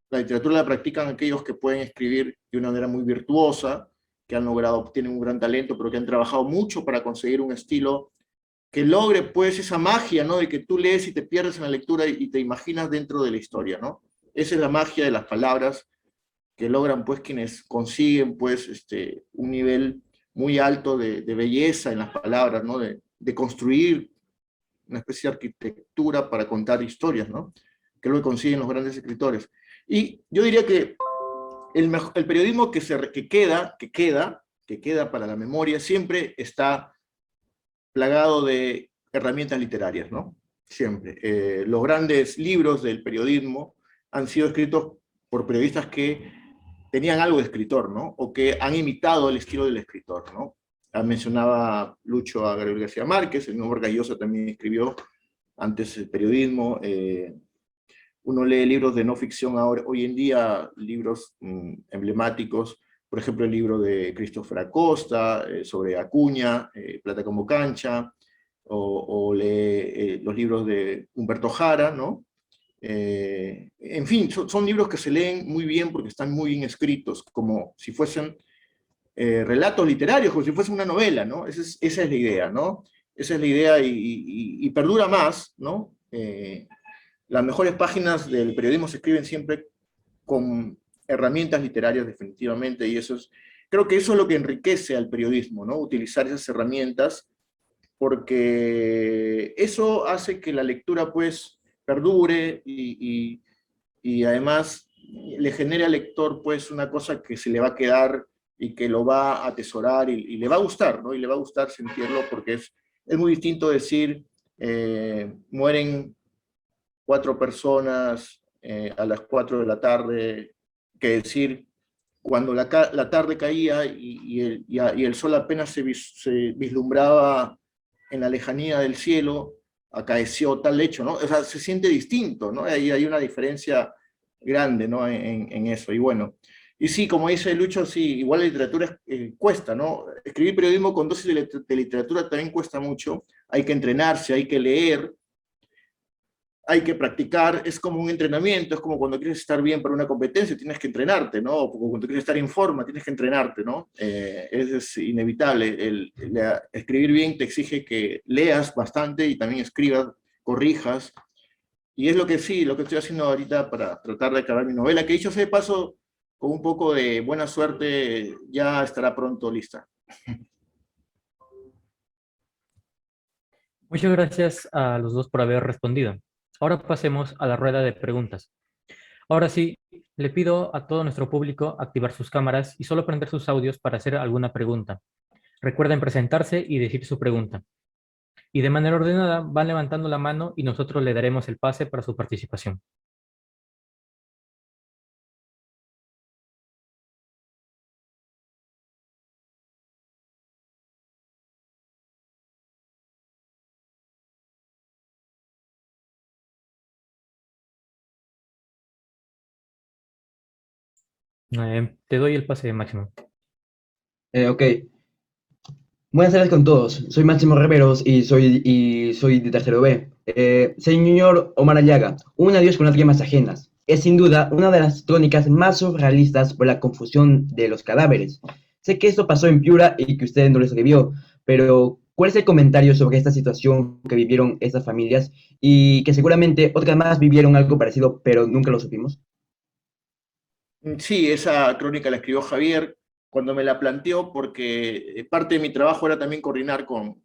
la literatura la practican aquellos que pueden escribir de una manera muy virtuosa, que tienen un gran talento, pero que han trabajado mucho para conseguir un estilo que logre, pues, esa magia, ¿no? De que tú lees y te pierdes en la lectura y te imaginas dentro de la historia, ¿no? Esa es la magia de las palabras que logran, pues, quienes consiguen, pues, un nivel muy alto de belleza en las palabras, ¿no? De construir una especie de arquitectura para contar historias, ¿no? Que es lo que consiguen los grandes escritores. Y yo diría que el periodismo que queda para la memoria siempre está plagado de herramientas literarias, ¿no? Siempre. Los grandes libros del periodismo han sido escritos por periodistas que tenían algo de escritor, ¿no? O que han imitado el estilo del escritor, ¿no? Mencionaba Lucho a Gabriel García Márquez, el mismo Vargas Llosa también escribió antes el periodismo. Uno lee libros de no ficción hoy en día, libros emblemáticos, por ejemplo el libro de Christopher Acosta, sobre Acuña, Plata como cancha, o lee los libros de Humberto Jara, ¿no? En fin, son libros que se leen muy bien porque están muy bien escritos, como si fuesen relatos literarios, como si fuese una novela, ¿no? Esa es la idea, ¿no? Esa es la idea y perdura más, ¿no? Las mejores páginas del periodismo se escriben siempre con herramientas literarias definitivamente, y creo que eso es lo que enriquece al periodismo, ¿no? Utilizar esas herramientas, porque eso hace que la lectura pues perdure y además le genere al lector pues una cosa que se le va a quedar y que lo va a atesorar y le va a gustar, ¿no? Y le va a gustar sentirlo, porque es muy distinto decir mueren 4 personas a las 4 de la tarde, que decir cuando la tarde caía y el sol apenas se vislumbraba en la lejanía del cielo, acaeció tal hecho, ¿no? O sea, se siente distinto, ¿no? Ahí hay una diferencia grande, ¿no? En eso. Y bueno, y sí, como dice Lucho, sí, igual la literatura cuesta, ¿no? Escribir periodismo con dosis de literatura también cuesta mucho. Hay que entrenarse, hay que leer, hay que practicar, es como un entrenamiento, es como cuando quieres estar bien para una competencia, tienes que entrenarte, ¿no? O cuando quieres estar en forma, tienes que entrenarte, ¿no? Es inevitable. Escribir bien te exige que leas bastante y también escribas, corrijas, y es lo que sí, lo que estoy haciendo ahorita para tratar de acabar mi novela, que dicho sea de paso, con un poco de buena suerte, ya estará pronto lista. Muchas gracias a los dos por haber respondido. Ahora pasemos a la rueda de preguntas. Ahora sí, le pido a todo nuestro público activar sus cámaras y solo prender sus audios para hacer alguna pregunta. Recuerden presentarse y decir su pregunta. Y de manera ordenada van levantando la mano y nosotros le daremos el pase para su participación. Te doy el pase, Máximo. Ok. Buenas tardes con todos. Soy Máximo Riveros y soy de tercero B. Señor Omar Aliaga, un adiós con lágrimas ajenas. Es sin duda una de las crónicas más surrealistas por la confusión de los cadáveres. Sé que esto pasó en Piura y que usted no lo escribió, pero ¿cuál es el comentario sobre esta situación que vivieron estas familias y que seguramente otras más vivieron algo parecido, pero nunca lo supimos? Sí, esa crónica la escribió Javier cuando me la planteó, porque parte de mi trabajo era también coordinar con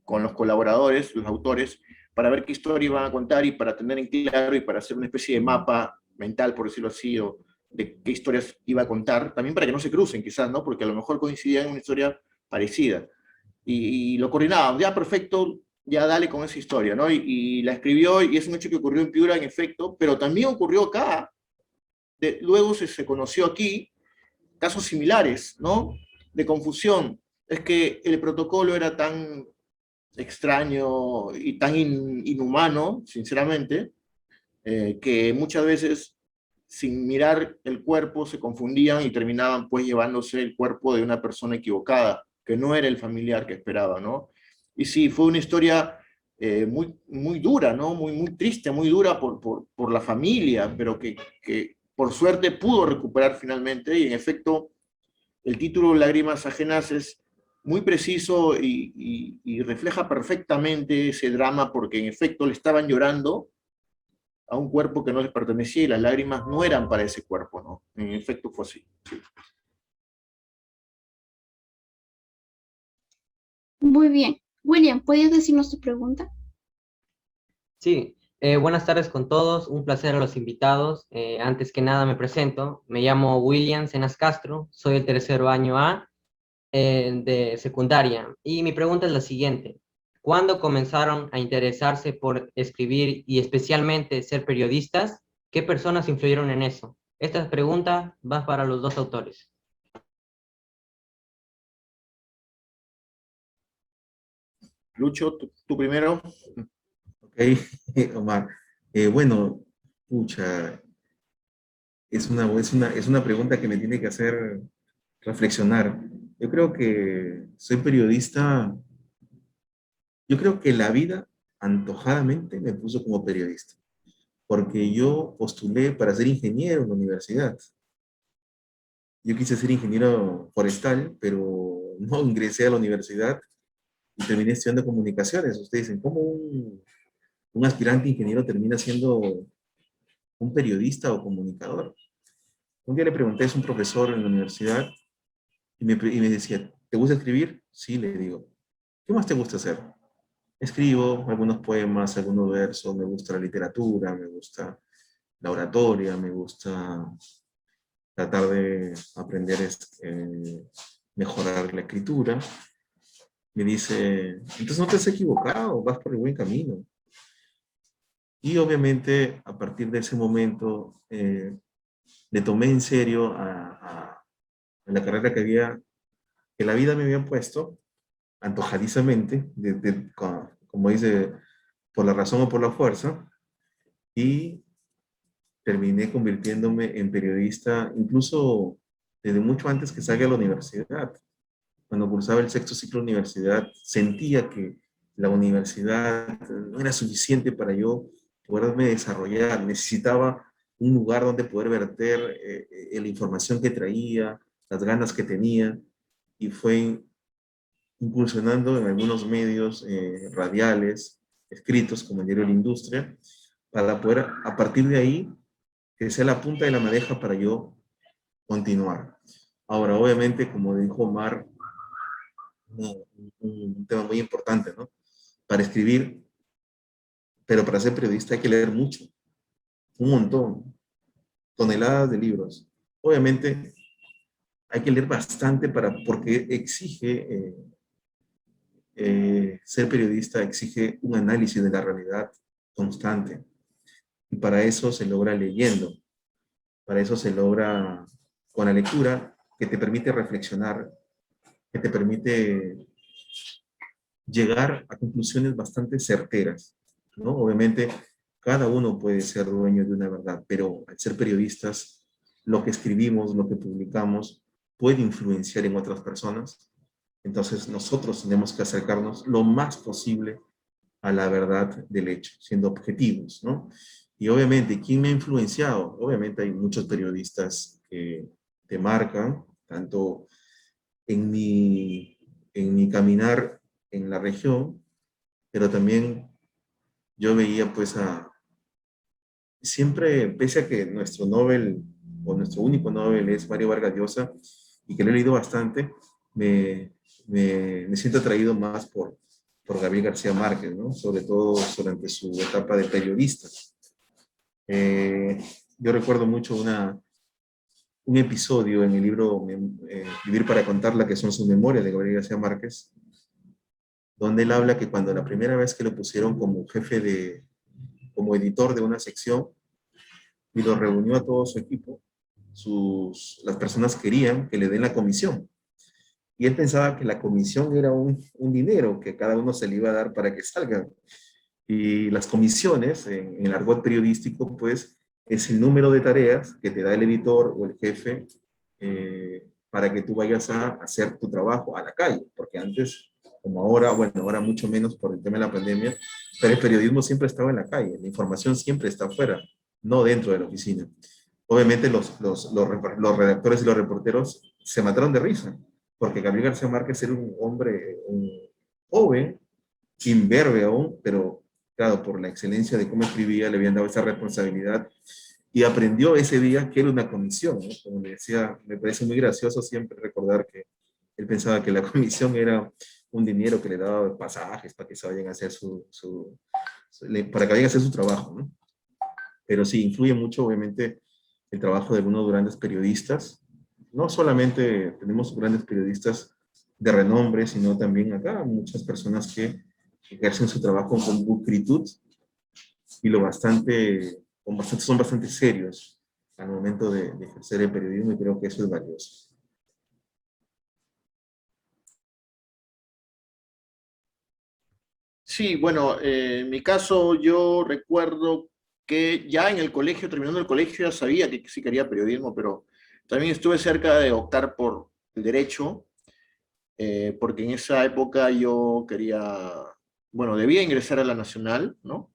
los colaboradores, los autores, para ver qué historia iban a contar y para tener en claro y para hacer una especie de mapa mental, por decirlo así, o de qué historias iba a contar, también para que no se crucen quizás, ¿no? Porque a lo mejor coincidían en una historia parecida. Y lo coordinaban, ya perfecto, ya dale con esa historia, ¿no? Y la escribió y es un hecho que ocurrió en Piura, en efecto, pero también ocurrió acá. Luego se conoció aquí casos similares, ¿no? De confusión. Es que el protocolo era tan extraño y tan inhumano, sinceramente, que muchas veces sin mirar el cuerpo se confundían y terminaban pues llevándose el cuerpo de una persona equivocada, que no era el familiar que esperaba, ¿no? Y sí, fue una historia muy, muy dura, ¿no? Muy, muy triste, muy dura por la familia, pero que por suerte pudo recuperar finalmente, y en efecto el título Lágrimas Ajenas es muy preciso y refleja perfectamente ese drama, porque en efecto le estaban llorando a un cuerpo que no les pertenecía y las lágrimas no eran para ese cuerpo, ¿no? En efecto fue así. Sí. Muy bien. William, ¿podrías decirnos tu pregunta? Sí, buenas tardes con todos, un placer a los invitados. Antes que nada me presento, me llamo William Cenas Castro, soy el tercero año A de secundaria y mi pregunta es la siguiente. ¿Cuándo comenzaron a interesarse por escribir y especialmente ser periodistas? ¿Qué personas influyeron en eso? Esta pregunta va para los dos autores. Lucho, tú primero. Ok, Omar. Bueno, pucha, es una pregunta que me tiene que hacer reflexionar. Yo creo que soy periodista, yo creo que la vida antojadamente me puso como periodista, porque yo postulé para ser ingeniero en la universidad. Yo quise ser ingeniero forestal, pero no ingresé a la universidad y terminé estudiando comunicaciones. Ustedes dicen, ¿cómo un aspirante ingeniero termina siendo un periodista o comunicador? Un día le pregunté, es un profesor en la universidad, y me decía, ¿te gusta escribir? Sí, le digo. ¿Qué más te gusta hacer? Escribo algunos poemas, algunos versos, me gusta la literatura, me gusta la oratoria, me gusta tratar de aprender, mejorar la escritura. Me dice, entonces no te has equivocado, vas por el buen camino. Y obviamente a partir de ese momento le tomé en serio a la carrera que la vida me había puesto, antojadizamente, como dice, por la razón o por la fuerza, y terminé convirtiéndome en periodista, incluso desde mucho antes que salga a la universidad. Cuando cursaba el sexto ciclo de universidad, sentía que la universidad no era suficiente para yo poderme desarrollar. Necesitaba un lugar donde poder verter la información que traía, las ganas que tenía, y fue incursionando en algunos medios radiales, escritos como el diario La Industria, para poder, a partir de ahí, que sea la punta de la madeja para yo continuar. Ahora, obviamente, como dijo Omar, un tema muy importante, ¿no? Para escribir, pero para ser periodista hay que leer mucho, un montón, toneladas de libros. Obviamente, hay que leer bastante porque exige, ser periodista exige un análisis de la realidad constante. Y para eso se logra leyendo, para eso se logra con la lectura que te permite reflexionar, que te permite llegar a conclusiones bastante certeras, ¿no? Obviamente, cada uno puede ser dueño de una verdad, pero al ser periodistas, lo que escribimos, lo que publicamos, puede influenciar en otras personas. Entonces, nosotros tenemos que acercarnos lo más posible a la verdad del hecho, siendo objetivos, ¿no? Y obviamente, ¿quién me ha influenciado? Obviamente hay muchos periodistas que te marcan, tanto en mi caminar en la región, pero también yo veía pues siempre, pese a que nuestro Nobel, o nuestro único Nobel es Mario Vargas Llosa, y que lo he leído bastante, me siento atraído más por Gabriel García Márquez, ¿no? Sobre todo durante su etapa de periodista. Yo recuerdo mucho un episodio en el libro Vivir para contarla, que son sus memorias de Gabriel García Márquez, donde él habla que cuando la primera vez que lo pusieron como como editor de una sección, y lo reunió a todo su equipo, las personas querían que le den la comisión. Y él pensaba que la comisión era un dinero que cada uno se le iba a dar para que salgan. Y las comisiones, en el argot periodístico, pues, es el número de tareas que te da el editor o el jefe para que tú vayas a hacer tu trabajo a la calle. Porque antes, como ahora, bueno, ahora mucho menos por el tema de la pandemia, pero el periodismo siempre estaba en la calle, la información siempre está afuera, no dentro de la oficina. Obviamente los redactores y los reporteros se mataron de risa, porque Gabriel García Márquez era un hombre joven, imberbe aún, pero claro, por la excelencia de cómo escribía, le habían dado esa responsabilidad, y aprendió ese día que era una comisión, ¿no? Como le decía, me parece muy gracioso siempre recordar que él pensaba que la comisión era un dinero que le daba pasajes para que se vayan a hacer para que vayan a hacer su trabajo, ¿no? Pero sí, influye mucho, obviamente, el trabajo de algunos grandes periodistas. No solamente tenemos grandes periodistas de renombre, sino también acá muchas personas que ejercen su trabajo con pulcritud y son bastante serios al momento de ejercer el periodismo, y creo que eso es valioso. Sí, bueno, en mi caso yo recuerdo que ya en el colegio, terminando el colegio, ya sabía que sí quería periodismo, pero también estuve cerca de optar por el derecho, porque en esa época yo bueno, debía ingresar a la Nacional, ¿no?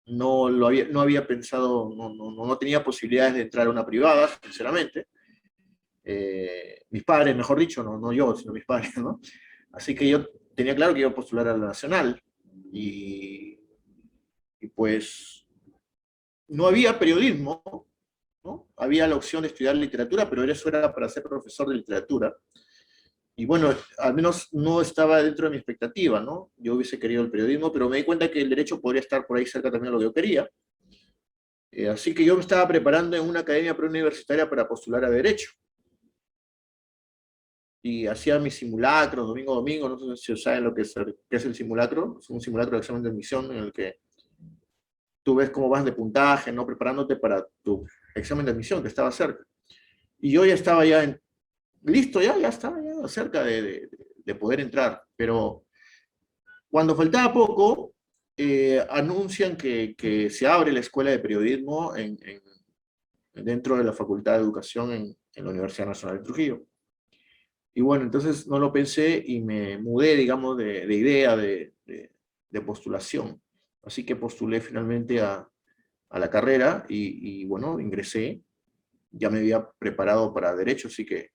No había pensado, no tenía posibilidades de entrar a una privada, sinceramente. Mis padres, mejor dicho, no yo, sino mis padres, ¿no? Así que yo tenía claro que iba a postular a la Nacional, y pues no había periodismo, ¿no? Había la opción de estudiar literatura, pero eso era para ser profesor de literatura. Y bueno, al menos no estaba dentro de mi expectativa, ¿no? Yo hubiese querido el periodismo, pero me di cuenta que el derecho podría estar por ahí cerca también de lo que yo quería. Así que yo me estaba preparando en una academia preuniversitaria para postular a derecho. Y hacía mis simulacros, domingo a domingo, no sé si saben lo que qué es el simulacro. Es un simulacro de examen de admisión en el que tú ves cómo vas de puntaje, ¿no? Preparándote para tu examen de admisión, que estaba cerca. Y yo ya estaba listo, ya estaba ya cerca de poder entrar, pero cuando faltaba poco, anuncian que se abre la escuela de periodismo dentro de la Facultad de Educación en la Universidad Nacional de Trujillo. Y bueno, entonces no lo pensé y me mudé, digamos, de idea de postulación. Así que postulé finalmente a la carrera y bueno, ingresé. Ya me había preparado para Derecho, así que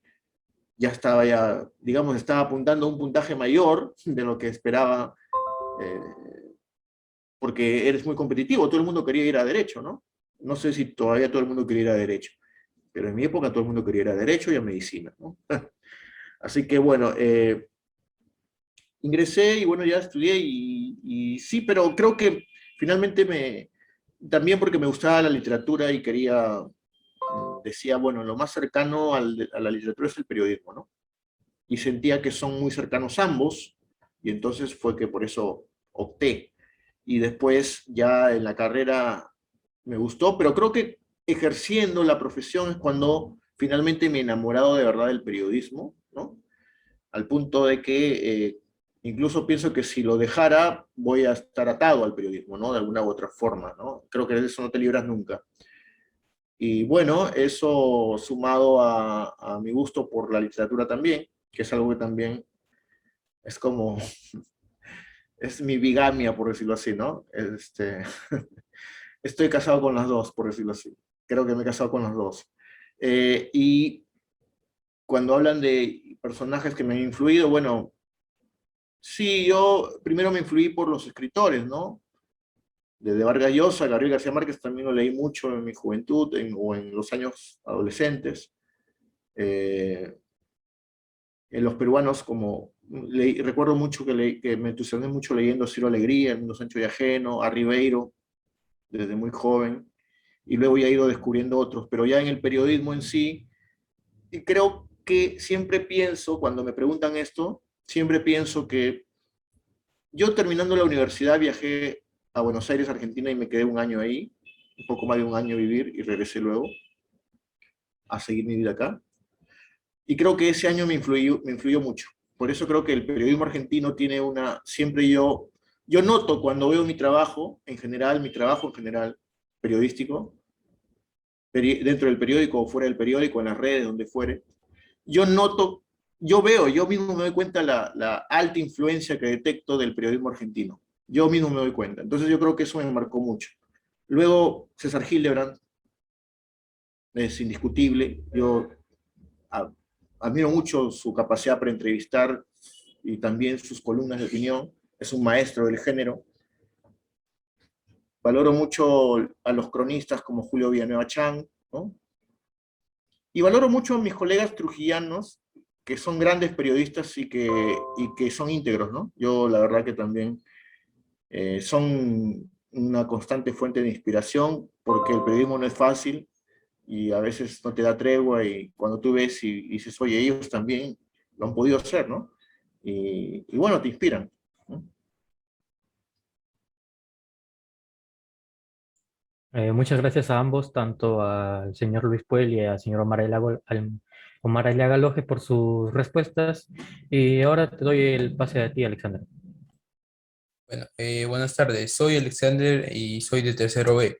ya, digamos, estaba apuntando a un puntaje mayor de lo que esperaba, porque eres muy competitivo, todo el mundo quería ir a Derecho, ¿no? No sé si todavía todo el mundo quería ir a Derecho, pero en mi época todo el mundo quería ir a Derecho y a Medicina, ¿no? Así que bueno, ingresé y bueno, ya estudié y sí, pero creo que finalmente también porque me gustaba la literatura y decía, bueno, lo más cercano a la literatura es el periodismo, ¿no? Y sentía que son muy cercanos ambos, y entonces fue que por eso opté. Y después ya en la carrera me gustó, pero creo que ejerciendo la profesión es cuando finalmente me he enamorado de verdad del periodismo, ¿no? Al punto de que incluso pienso que si lo dejara voy a estar atado al periodismo, ¿no? De alguna u otra forma, ¿no? Creo que de eso no te libras nunca. Y bueno, eso sumado a mi gusto por la literatura también, que es algo que también es como, es mi bigamia, por decirlo así, ¿no? Estoy casado con las dos, por decirlo así. Creo que me he casado con las dos. Y cuando hablan de personajes que me han influido, bueno, sí, yo primero me influí por los escritores, ¿no? Desde Vargas Llosa, Gabriel García Márquez también lo leí mucho en mi juventud o en los años adolescentes. En los peruanos, recuerdo mucho que me entusiasmé mucho leyendo a Ciro Alegría, Mundo Sancho y Ajeno, a Ribeiro, desde muy joven, y luego ya he ido descubriendo otros, pero ya en el periodismo en sí, y creo que siempre pienso, cuando me preguntan esto, siempre pienso que yo terminando la universidad viajé a Buenos Aires, Argentina, y me quedé un año ahí, un poco más de un año a vivir, y regresé luego a seguir mi vida acá. Y creo que ese año me influyó mucho. Por eso creo que el periodismo argentino tiene siempre yo noto cuando veo mi trabajo en general, periodístico, dentro del periódico o fuera del periódico, en las redes, donde fuere, yo noto, yo mismo me doy cuenta la alta influencia que detecto del periodismo argentino. Yo mismo me doy cuenta. Entonces yo creo que eso me marcó mucho. Luego, César Hildebrand es indiscutible. Yo admiro mucho su capacidad para entrevistar y también sus columnas de opinión. Es un maestro del género. Valoro mucho a los cronistas como Julio Villanueva Chan, ¿no? Y valoro mucho a mis colegas trujillanos, que son grandes periodistas y que son íntegros, ¿no? Yo la verdad que también son una constante fuente de inspiración, porque el periodismo no es fácil, y a veces no te da tregua, y cuando tú ves y dices, oye, ellos también lo han podido hacer, ¿no? Y bueno, te inspiran, ¿no? Muchas gracias a ambos, tanto al señor Luis Puel y al señor Omar Aliaga Loje por sus respuestas. Y ahora te doy el pase a ti, Alexander. Bueno, buenas tardes. Soy Alexander y soy de tercero B.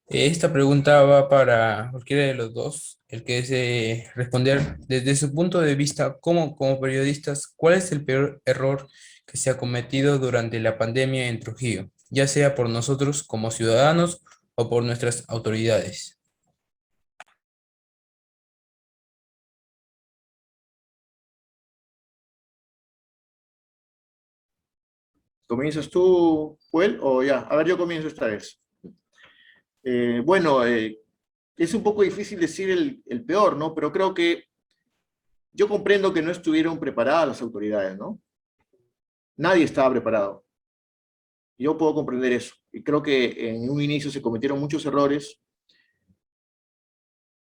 Esta pregunta va para cualquiera de los dos. El que desee responder desde su punto de vista como periodistas, ¿cuál es el peor error que se ha cometido durante la pandemia en Trujillo, ya sea por nosotros como ciudadanos o por nuestras autoridades? ¿Comienzas tú, Joel? O ya, a ver, yo comienzo esta vez. Bueno, es un poco difícil decir el peor, ¿no? Pero creo que yo comprendo que no estuvieron preparadas las autoridades, ¿no? Nadie estaba preparado. Yo puedo comprender eso. Y creo que en un inicio se cometieron muchos errores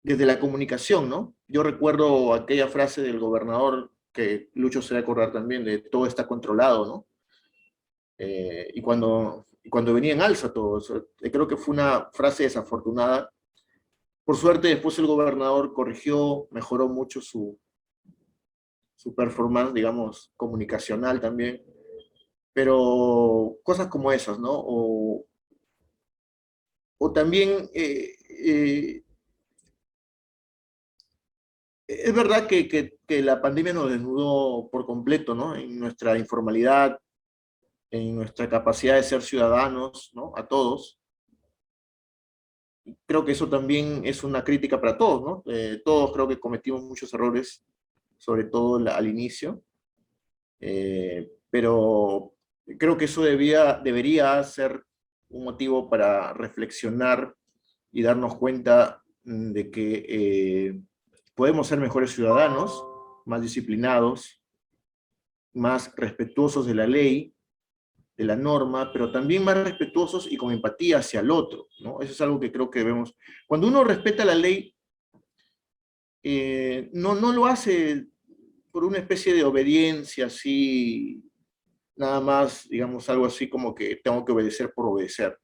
desde la comunicación, ¿no? Yo recuerdo aquella frase del gobernador que Lucho se va a acordar también, de todo está controlado, ¿no? Y cuando venía en alza todo eso, creo que fue una frase desafortunada. Por suerte, después el gobernador corrigió, mejoró mucho su performance, digamos, comunicacional también. Pero cosas como esas, ¿no? O también, es verdad que la pandemia nos desnudó por completo, ¿no? En nuestra informalidad, en nuestra capacidad de ser ciudadanos, ¿no? A todos. Creo que eso también es una crítica para todos, ¿no? Todos creo que cometimos muchos errores, sobre todo al inicio, pero creo que eso debería ser un motivo para reflexionar y darnos cuenta de que podemos ser mejores ciudadanos, más disciplinados, más respetuosos de la ley, de la norma, pero también más respetuosos y con empatía hacia el otro, ¿no? Eso es algo que creo que debemos... Cuando uno respeta la ley, no lo hace por una especie de obediencia así, nada más, digamos, algo así como que tengo que obedecer por obedecer.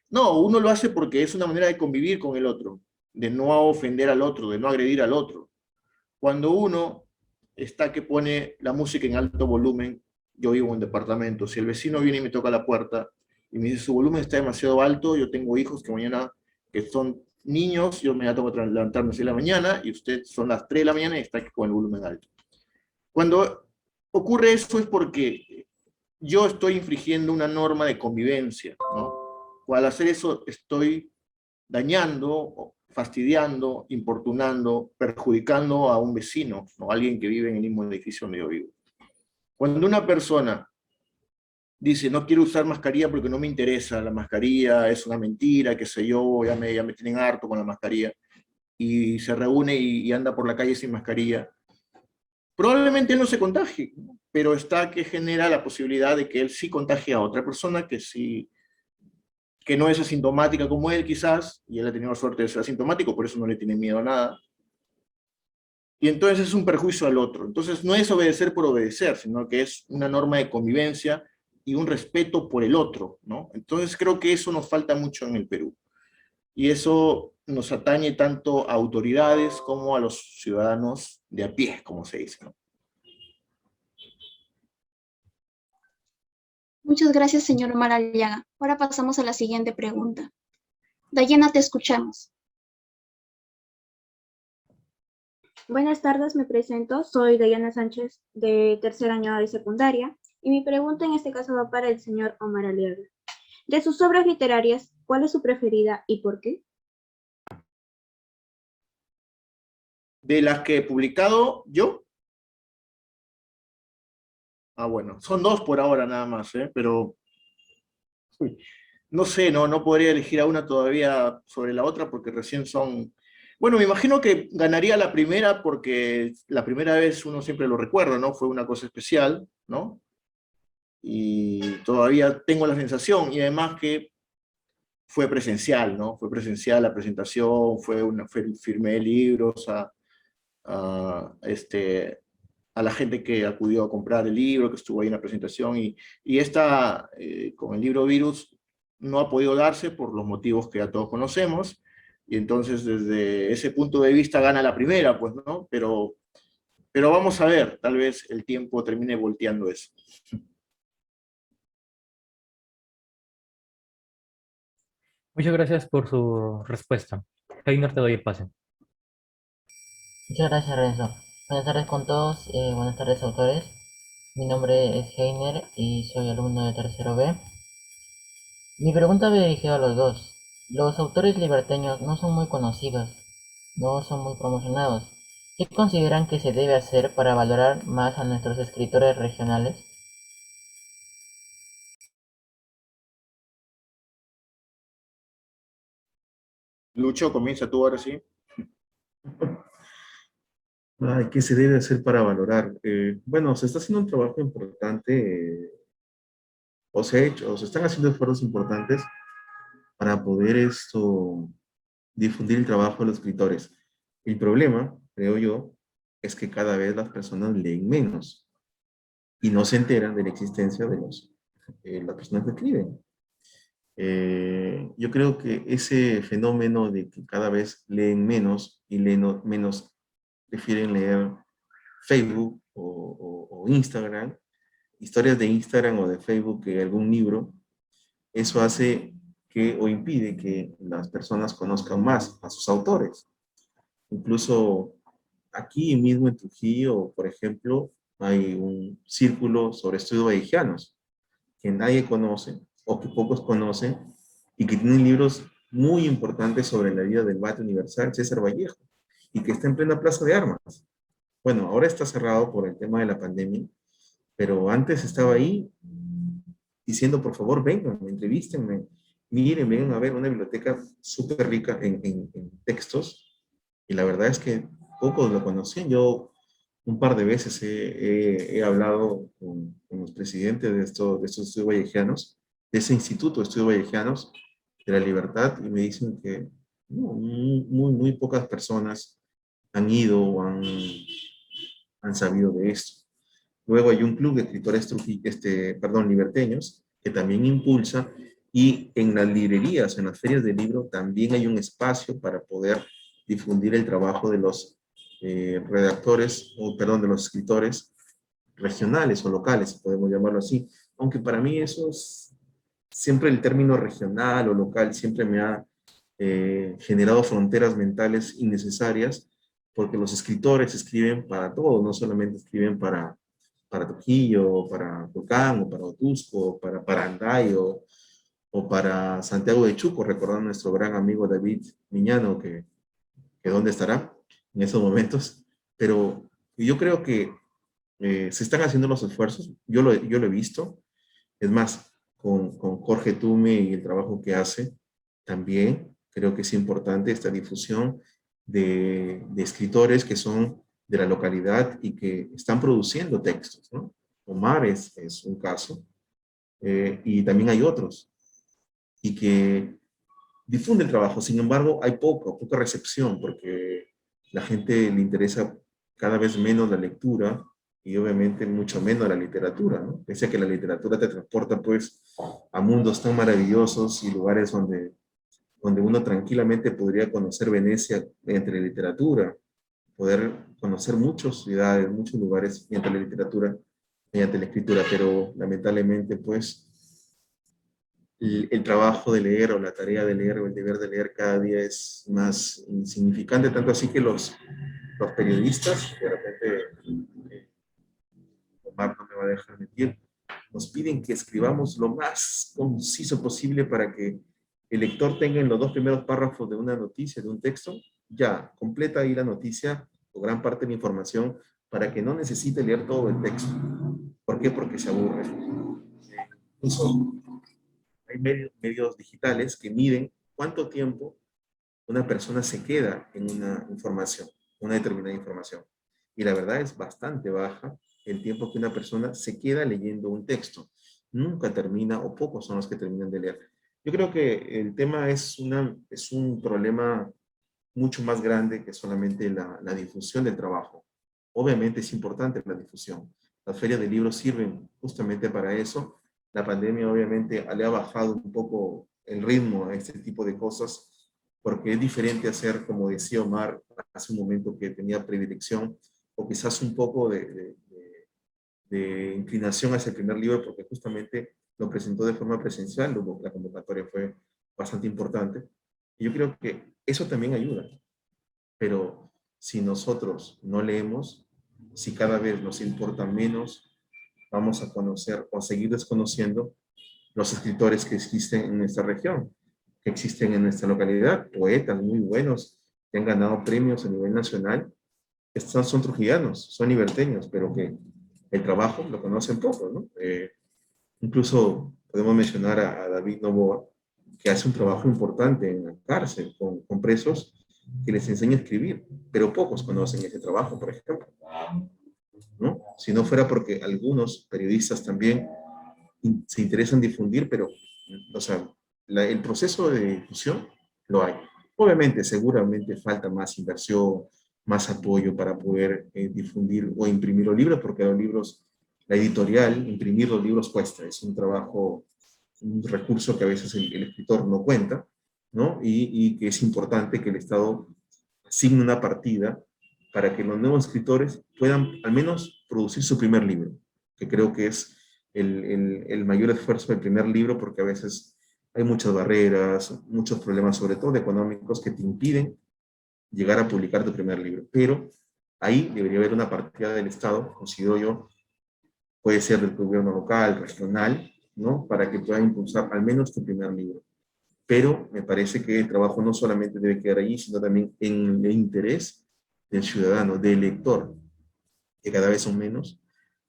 No, uno lo hace porque es una manera de convivir con el otro, de no ofender al otro, de no agredir al otro. Cuando uno está que pone la música en alto volumen, yo vivo en un departamento, si el vecino viene y me toca la puerta y me dice su volumen está demasiado alto, yo tengo hijos que mañana, que son niños, yo me tengo que levantarme a 6 de la mañana y usted son las 3 de la mañana y está con el volumen alto. Cuando ocurre eso es porque yo estoy infringiendo una norma de convivencia, ¿no? Al hacer eso estoy dañando, fastidiando, importunando, perjudicando a un vecino, ¿no? Alguien que vive en el mismo edificio donde yo vivo. Cuando una persona dice, no quiero usar mascarilla porque no me interesa, la mascarilla es una mentira, qué sé yo, ya me tienen harto con la mascarilla, y se reúne y anda por la calle sin mascarilla, probablemente él no se contagie, ¿no? Pero está que genera la posibilidad de que él sí contagie a otra persona que sí, que no es asintomática como él quizás, y él ha tenido la suerte de ser asintomático, por eso no le tiene miedo a nada. Y entonces es un perjuicio al otro. Entonces no es obedecer por obedecer, sino que es una norma de convivencia y un respeto por el otro, ¿no? Entonces creo que eso nos falta mucho en el Perú. Y eso nos atañe tanto a autoridades como a los ciudadanos de a pie, como se dice, ¿no? Muchas gracias, señor Omar Aliaga. Ahora pasamos a la siguiente pregunta. Dayana, te escuchamos. Buenas tardes, me presento. Soy Dayana Sánchez, de tercer año de secundaria, y mi pregunta en este caso va para el señor Omar Aliaga. De sus obras literarias, ¿cuál es su preferida y por qué? De las que he publicado yo. Bueno, son 2 por ahora nada más, pero no sé, no podría elegir a una todavía sobre la otra porque recién son... Bueno, me imagino que ganaría la primera porque la primera vez uno siempre lo recuerda, ¿no? Fue una cosa especial, ¿no? Y todavía tengo la sensación, y además que fue presencial, ¿no? Fue presencial la presentación, firmé libros a la gente que acudió a comprar el libro, que estuvo ahí en la presentación, y esta, con el libro Virus, no ha podido darse por los motivos que ya todos conocemos, y entonces desde ese punto de vista gana la primera, pues, ¿no? Pero vamos a ver, tal vez el tiempo termine volteando eso. Muchas gracias por su respuesta. Heiner, te doy el pase. Muchas gracias, Renzo. Buenas tardes con todos, buenas tardes, autores. Mi nombre es Heiner y soy alumno de tercero B. Mi pregunta va dirigida a los dos. Los autores liberteños no son muy conocidos, no son muy promocionados. ¿Qué consideran que se debe hacer para valorar más a nuestros escritores regionales? Lucho, comienza tú ahora sí. Ay, ¿qué se debe hacer para valorar? Bueno, se está haciendo un trabajo importante, o se están haciendo esfuerzos importantes para poder difundir el trabajo de los escritores. El problema, creo yo, es que cada vez las personas leen menos y no se enteran de la existencia de las personas que escriben. Yo creo que ese fenómeno de que cada vez leen menos y menos prefieren leer Facebook o Instagram, historias de Instagram o de Facebook que algún libro, eso hace que o impide que las personas conozcan más a sus autores. Incluso aquí mismo en Trujillo, por ejemplo, hay un círculo sobre estudios vallejianos que nadie conoce o que pocos conocen y que tienen libros muy importantes sobre la vida del Bate Universal, César Vallejo, y que está en plena Plaza de Armas. Bueno, ahora está cerrado por el tema de la pandemia, pero antes estaba ahí diciendo, por favor, vengan, entrevístenme, miren, vengan a ver una biblioteca súper rica en textos, y la verdad es que pocos lo conocían. Yo un par de veces he hablado con los presidentes de estos estudios vallejianos, de ese instituto de estudios vallejianos de la libertad, y me dicen que no, muy pocas personas han ido o han sabido de esto. Luego hay un club de escritores liberteños que también impulsa, y en las librerías, en las ferias de libro, también hay un espacio para poder difundir el trabajo de los redactores, de los escritores regionales o locales, podemos llamarlo así. Aunque para mí siempre el término regional o local siempre me ha generado fronteras mentales innecesarias, porque los escritores escriben para todo, no solamente escriben para Trujillo, para Tulcán, o para Otusco, o para Paranday, o para Santiago de Chuco, recordando a nuestro gran amigo David Miñano, que dónde estará en esos momentos. Pero yo creo que se están haciendo los esfuerzos, yo lo he visto, es más, con Jorge Tume y el trabajo que hace, también creo que es importante esta difusión de escritores que son de la localidad y que están produciendo textos, ¿no? Omar es un caso, y también hay otros, y que difunden el trabajo. Sin embargo, hay poca recepción, porque la gente le interesa cada vez menos la lectura y obviamente mucho menos la literatura, ¿no? Pese a que la literatura te transporta pues a mundos tan maravillosos y lugares donde uno tranquilamente podría conocer Venecia mediante la literatura, poder conocer muchas ciudades, muchos lugares mediante la literatura, mediante la escritura, pero lamentablemente pues el trabajo de leer o la tarea de leer o el deber de leer cada día es más insignificante, tanto así que los periodistas, de repente, Omar no me va a dejar mentir, nos piden que escribamos lo más conciso posible para que el lector tenga en los 2 primeros párrafos de una noticia, de un texto, ya, completa ahí la noticia o gran parte de la información para que no necesite leer todo el texto. ¿Por qué? Porque se aburre. Incluso hay medios digitales que miden cuánto tiempo una persona se queda en una información, una determinada información. Y la verdad es bastante baja el tiempo que una persona se queda leyendo un texto. Nunca termina, o pocos son los que terminan de leer. Yo creo que el tema es un problema mucho más grande que solamente la difusión del trabajo. Obviamente es importante la difusión. Las ferias de libros sirven justamente para eso. La pandemia obviamente le ha bajado un poco el ritmo a este tipo de cosas, porque es diferente hacer, como decía Omar hace un momento, que tenía predilección, o quizás un poco de inclinación hacia el primer libro, porque justamente lo presentó de forma presencial, la convocatoria fue bastante importante. Y yo creo que eso también ayuda. Pero si nosotros no leemos, si cada vez nos importa menos, vamos a conocer o a seguir desconociendo los escritores que existen en nuestra región, que existen en nuestra localidad, poetas muy buenos que han ganado premios a nivel nacional. Estos son trujillanos, son liberteños, pero que el trabajo lo conocen poco, ¿no? Incluso podemos mencionar a David Novoa, que hace un trabajo importante en la cárcel con presos que les enseñe a escribir, pero pocos conocen ese trabajo, por ejemplo, ¿no? Si no fuera porque algunos periodistas también se interesan en difundir, pero, o sea, el proceso de difusión lo hay. Obviamente, seguramente falta más inversión, más apoyo para poder difundir o imprimir los libros, porque los libros, la editorial, imprimir los libros cuesta, es un trabajo, un recurso que a veces el escritor no cuenta, ¿no? Y que es importante que el Estado asigne una partida para que los nuevos escritores puedan al menos producir su primer libro, que creo que es el mayor esfuerzo del primer libro, porque a veces hay muchas barreras, muchos problemas, sobre todo económicos, que te impiden llegar a publicar tu primer libro. Pero ahí debería haber una partida del Estado, considero yo, puede ser del gobierno local, regional, ¿no? Para que puedan impulsar al menos tu primer libro. Pero me parece que el trabajo no solamente debe quedar allí, sino también en el interés del ciudadano, del lector, que cada vez son menos,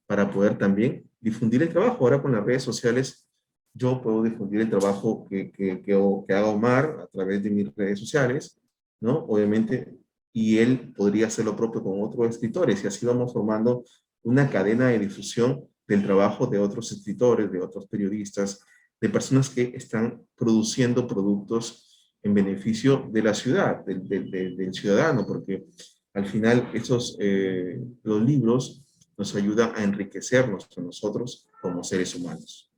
para poder también difundir el trabajo. Ahora con las redes sociales, yo puedo difundir el trabajo que haga Omar a través de mis redes sociales, ¿no? Obviamente, y él podría hacer lo propio con otros escritores, y así vamos formando una cadena de difusión del trabajo de otros escritores, de otros periodistas, de personas que están produciendo productos en beneficio de la ciudad, del ciudadano, porque al final los libros nos ayudan a enriquecernos a nosotros como seres humanos.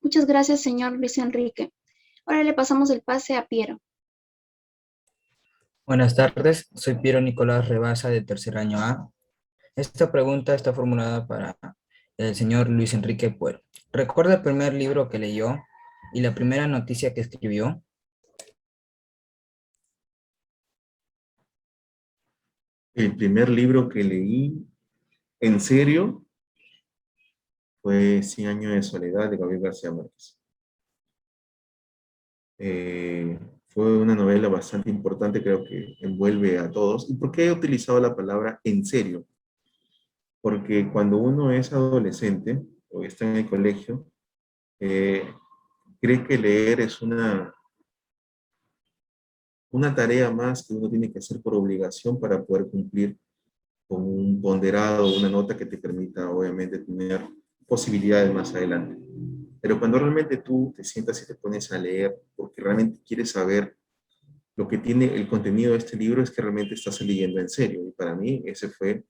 Muchas gracias, señor Luis Enrique. Ahora le pasamos el pase a Piero. Buenas tardes, soy Piero Nicolás Rebasa de tercer año A. Esta pregunta está formulada para el señor Luis Enrique Puero. ¿Recuerda el primer libro que leyó y la primera noticia que escribió? El primer libro que leí, en serio, fue 100 años de soledad de Gabriel García Márquez. Fue una novela bastante importante, creo que envuelve a todos. ¿Y por qué he utilizado la palabra en serio? Porque cuando uno es adolescente o está en el colegio, cree que leer es una tarea más que uno tiene que hacer por obligación para poder cumplir con un ponderado, una nota que te permita, obviamente, tener posibilidades más adelante. Pero cuando realmente tú te sientas y te pones a leer, porque realmente quieres saber lo que tiene el contenido de este libro, es que realmente estás leyendo en serio. Y para mí, ese fue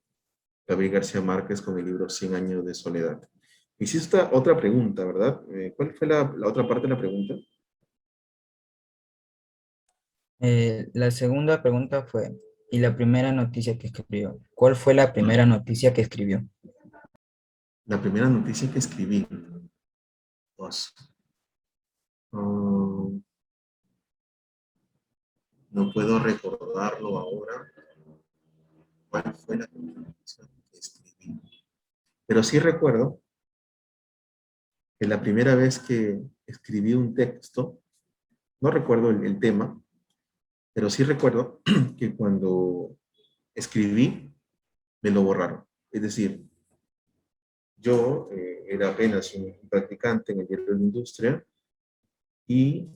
Gabriel García Márquez con el libro 100 años de soledad. Hiciste otra pregunta, ¿verdad? ¿Cuál fue la otra parte de la pregunta? La segunda pregunta fue, ¿y la primera noticia que escribió? ¿Cuál fue la primera noticia que escribió? La primera noticia que escribí. Pues, no puedo recordarlo ahora. ¿Cuál fue la primera noticia que escribí? Pero sí recuerdo que la primera vez que escribí un texto, no recuerdo el tema, pero sí recuerdo que cuando escribí, me lo borraron. Es decir, yo era apenas un practicante en el diario de la industria y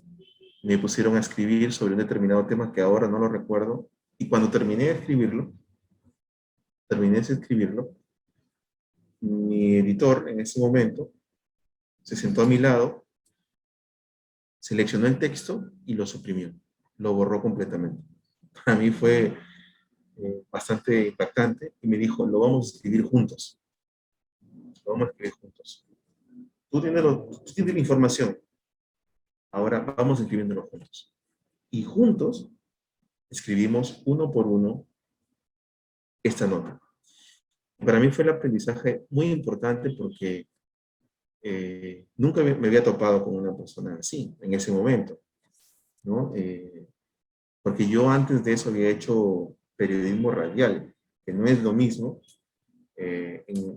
me pusieron a escribir sobre un determinado tema que ahora no lo recuerdo. Y cuando terminé de escribirlo, mi editor en ese momento se sentó a mi lado, seleccionó el texto y lo suprimió. Lo borró completamente. Para mí fue bastante impactante y me dijo, lo vamos a escribir juntos. Lo vamos a escribir juntos. Tú tienes la información. Ahora vamos escribiéndolo juntos. Y juntos escribimos uno por uno esta nota. Para mí fue el aprendizaje muy importante porque nunca me había topado con una persona así en ese momento, ¿no? Porque yo antes de eso había hecho periodismo radial, que no es lo mismo,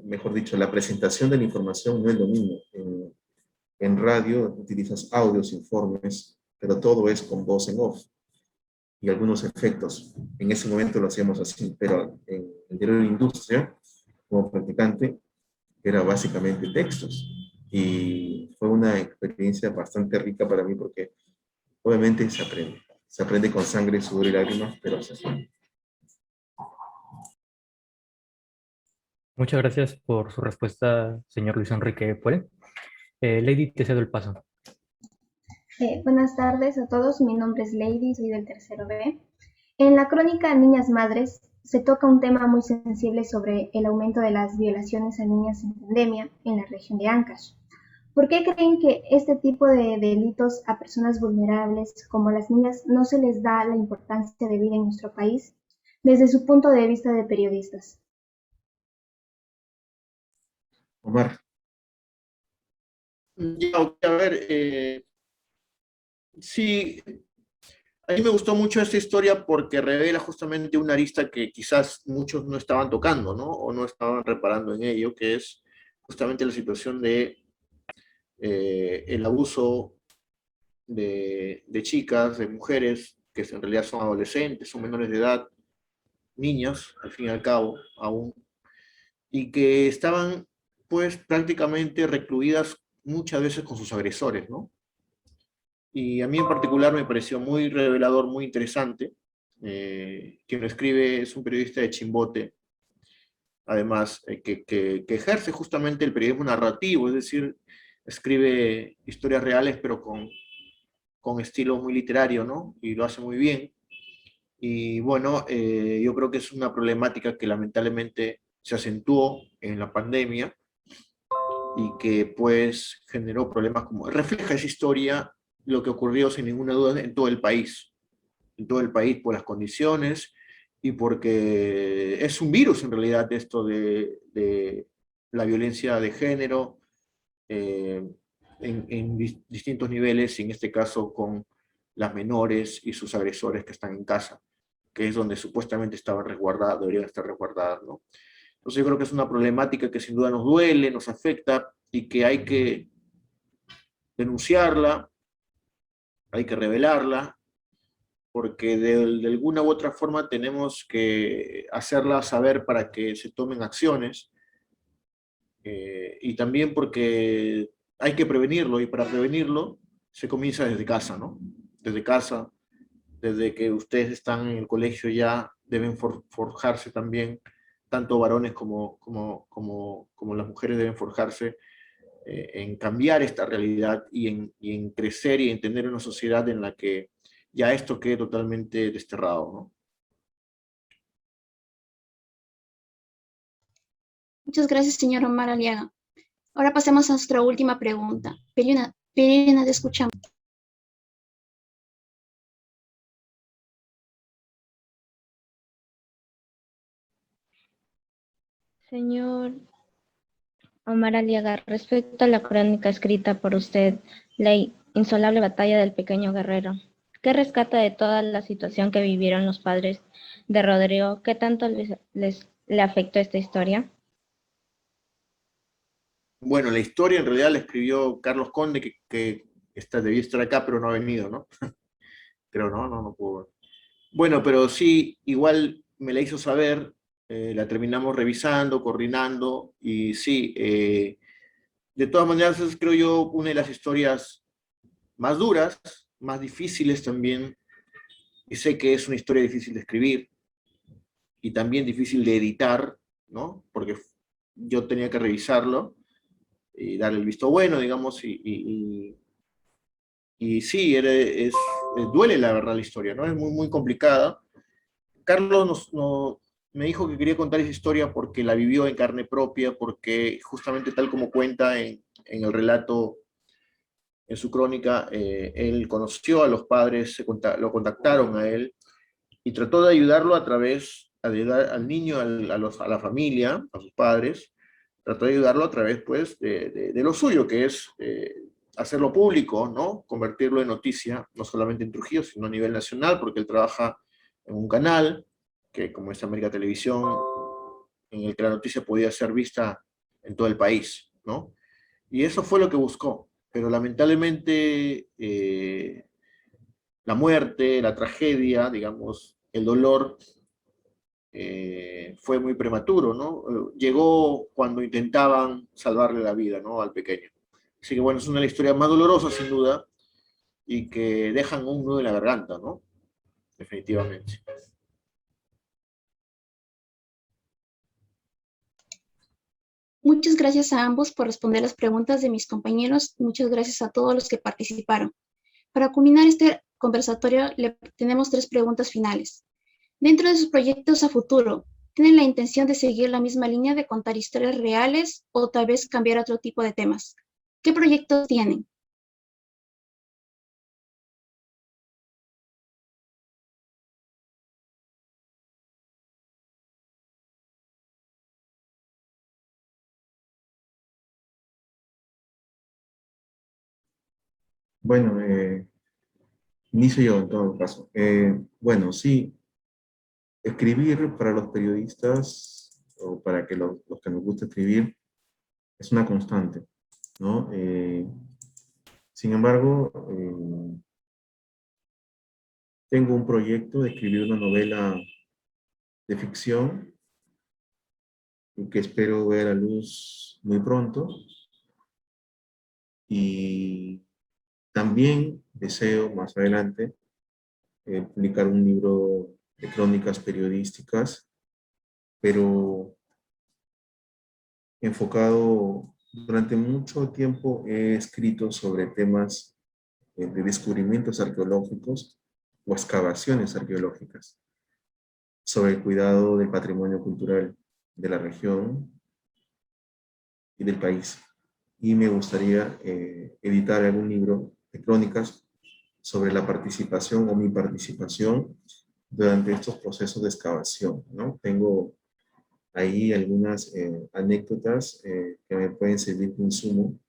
mejor dicho, la presentación de la información no es lo mismo. En radio utilizas audios, informes, pero todo es con voz en off y algunos efectos. En ese momento lo hacíamos así, pero en el diario de la industria, como practicante, era básicamente textos. Y fue una experiencia bastante rica para mí porque obviamente se aprende con sangre, sudor y lágrimas, pero se aprende. Muchas gracias por su respuesta, señor Luis Enrique Puel. Lady, te cedo el paso. Buenas tardes a todos, mi nombre es Lady, soy del tercero B. En la crónica Niñas Madres se toca un tema muy sensible sobre el aumento de las violaciones a niñas en pandemia en la región de Ancash. ¿Por qué creen que este tipo de delitos a personas vulnerables como las niñas no se les da la importancia debida en nuestro país desde su punto de vista de periodistas? Omar. Ya, a ver, sí, a mí me gustó mucho esta historia porque revela justamente una arista que quizás muchos no estaban tocando, ¿no? O no estaban reparando en ello, que es justamente la situación de el abuso de chicas, de mujeres, que en realidad son adolescentes, son menores de edad, niños, al fin y al cabo, aún, y que estaban, pues, prácticamente recluidas muchas veces con sus agresores, ¿no? Y a mí en particular me pareció muy revelador, muy interesante. Quien lo escribe es un periodista de Chimbote, además, que ejerce justamente el periodismo narrativo, es decir, escribe historias reales, pero con estilo muy literario, ¿no? Y lo hace muy bien. Y bueno, yo creo que es una problemática que lamentablemente se acentuó en la pandemia y que pues generó problemas como... Refleja esa historia lo que ocurrió sin ninguna duda en todo el país. En todo el país por las condiciones y porque es un virus en realidad esto de la violencia de género en distintos niveles y en este caso con las menores y sus agresores que están en casa, que es donde supuestamente estaban resguardadas, deberían estar resguardadas, ¿no? Entonces yo creo que es una problemática que sin duda nos duele, nos afecta y que hay que denunciarla, hay que revelarla, porque de alguna u otra forma tenemos que hacerla saber para que se tomen acciones, y también porque hay que prevenirlo, y para prevenirlo se comienza desde casa, ¿no? Desde casa, desde que ustedes están en el colegio ya deben forjarse también, tanto varones como las mujeres deben forjarse en cambiar esta realidad y en crecer y en tener una sociedad en la que ya esto quede totalmente desterrado, ¿no? Muchas gracias, señor Omar Aliaga. Ahora pasemos a nuestra última pregunta. Pirina, te escuchamos. Señor Omar Aliaga, respecto a la crónica escrita por usted, La insolable batalla del pequeño guerrero, ¿qué rescata de toda la situación que vivieron los padres de Rodrigo? ¿Qué tanto le afectó esta historia? Bueno, la historia en realidad la escribió Carlos Conde, que debía estar acá, pero no ha venido, ¿no? Creo, no pudo. Bueno, pero sí, igual me la hizo saber, la terminamos revisando, coordinando, y sí, de todas maneras es, creo yo, una de las historias más duras, más difíciles también, y sé que es una historia difícil de escribir, y también difícil de editar, ¿no? Porque yo tenía que revisarlo, y darle el visto bueno, digamos, y sí, duele la verdad la historia, ¿no? Es muy, muy complicada. Carlos me dijo que quería contar esa historia porque la vivió en carne propia, porque justamente tal como cuenta en el relato, en su crónica, él conoció a los padres, lo contactaron a él y trató de ayudarlo de ayudar al niño, a la familia, a sus padres, trató de ayudarlo a través pues, de lo suyo, que es hacerlo público, ¿no? Convertirlo en noticia, no solamente en Trujillo, sino a nivel nacional, porque él trabaja en un canal, que como es América Televisión, en el que la noticia podía ser vista en todo el país, ¿no? Y eso fue lo que buscó, pero lamentablemente la muerte, la tragedia, digamos, el dolor fue muy prematuro, ¿no? Llegó cuando intentaban salvarle la vida, ¿no? Al pequeño. Así que bueno, es una de las historias más dolorosas sin duda y que dejan un nudo en la garganta, ¿no? Definitivamente. Muchas gracias a ambos por responder las preguntas de mis compañeros. Muchas gracias a todos los que participaron. Para culminar este conversatorio, le tenemos 3 preguntas finales. Dentro de sus proyectos a futuro, ¿tienen la intención de seguir la misma línea de contar historias reales o tal vez cambiar otro tipo de temas? ¿Qué proyectos tienen? Bueno, inicio yo en todo caso. Bueno, sí, escribir para los periodistas o para que los que nos gusta escribir es una constante, ¿no? Sin embargo, tengo un proyecto de escribir una novela de ficción y que espero ver a luz muy pronto. Y también deseo más adelante publicar un libro de crónicas periodísticas, pero enfocado, durante mucho tiempo he escrito sobre temas de descubrimientos arqueológicos o excavaciones arqueológicas, sobre el cuidado del patrimonio cultural de la región y del país. Y me gustaría editar algún libro de crónicas sobre la participación o mi participación durante estos procesos de excavación, ¿no? Tengo ahí algunas anécdotas que me pueden servir de insumo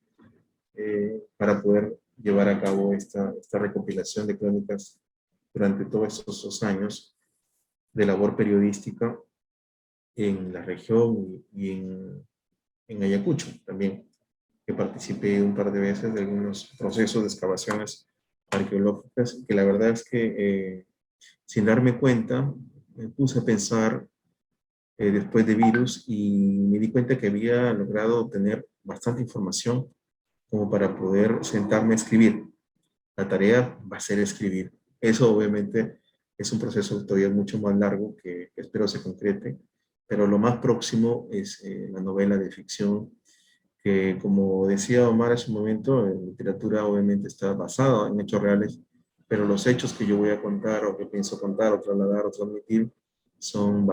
para poder llevar a cabo esta recopilación de crónicas durante todos estos 2 años de labor periodística en la región y en Ayacucho también, que participé un par de veces de algunos procesos de excavaciones arqueológicas, que la verdad es que sin darme cuenta me puse a pensar después de Virus y me di cuenta que había logrado obtener bastante información como para poder sentarme a escribir. La tarea va a ser escribir. Eso obviamente es un proceso todavía mucho más largo que espero se concrete, pero lo más próximo es la novela de ficción que, como decía Omar hace un momento, en literatura obviamente está basada en hechos reales, pero los hechos que yo voy a contar o que pienso contar o trasladar o transmitir son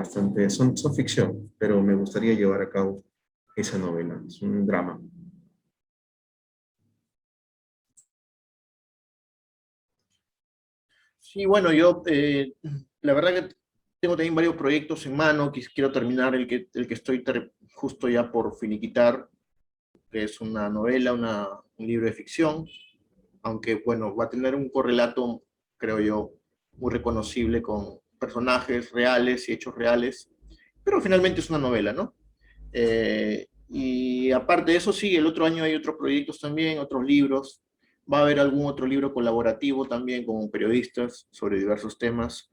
ficción, pero me gustaría llevar a cabo esa novela. Es un drama. Sí, bueno, yo la verdad que tengo también varios proyectos en mano, quiero terminar el que estoy justo ya por finiquitar, que es una novela, un libro de ficción, aunque bueno, va a tener un correlato, creo yo, muy reconocible con personajes reales y hechos reales, pero finalmente es una novela, ¿no? Y aparte de eso, sí, el otro año hay otros proyectos también, otros libros, va a haber algún otro libro colaborativo también con periodistas sobre diversos temas.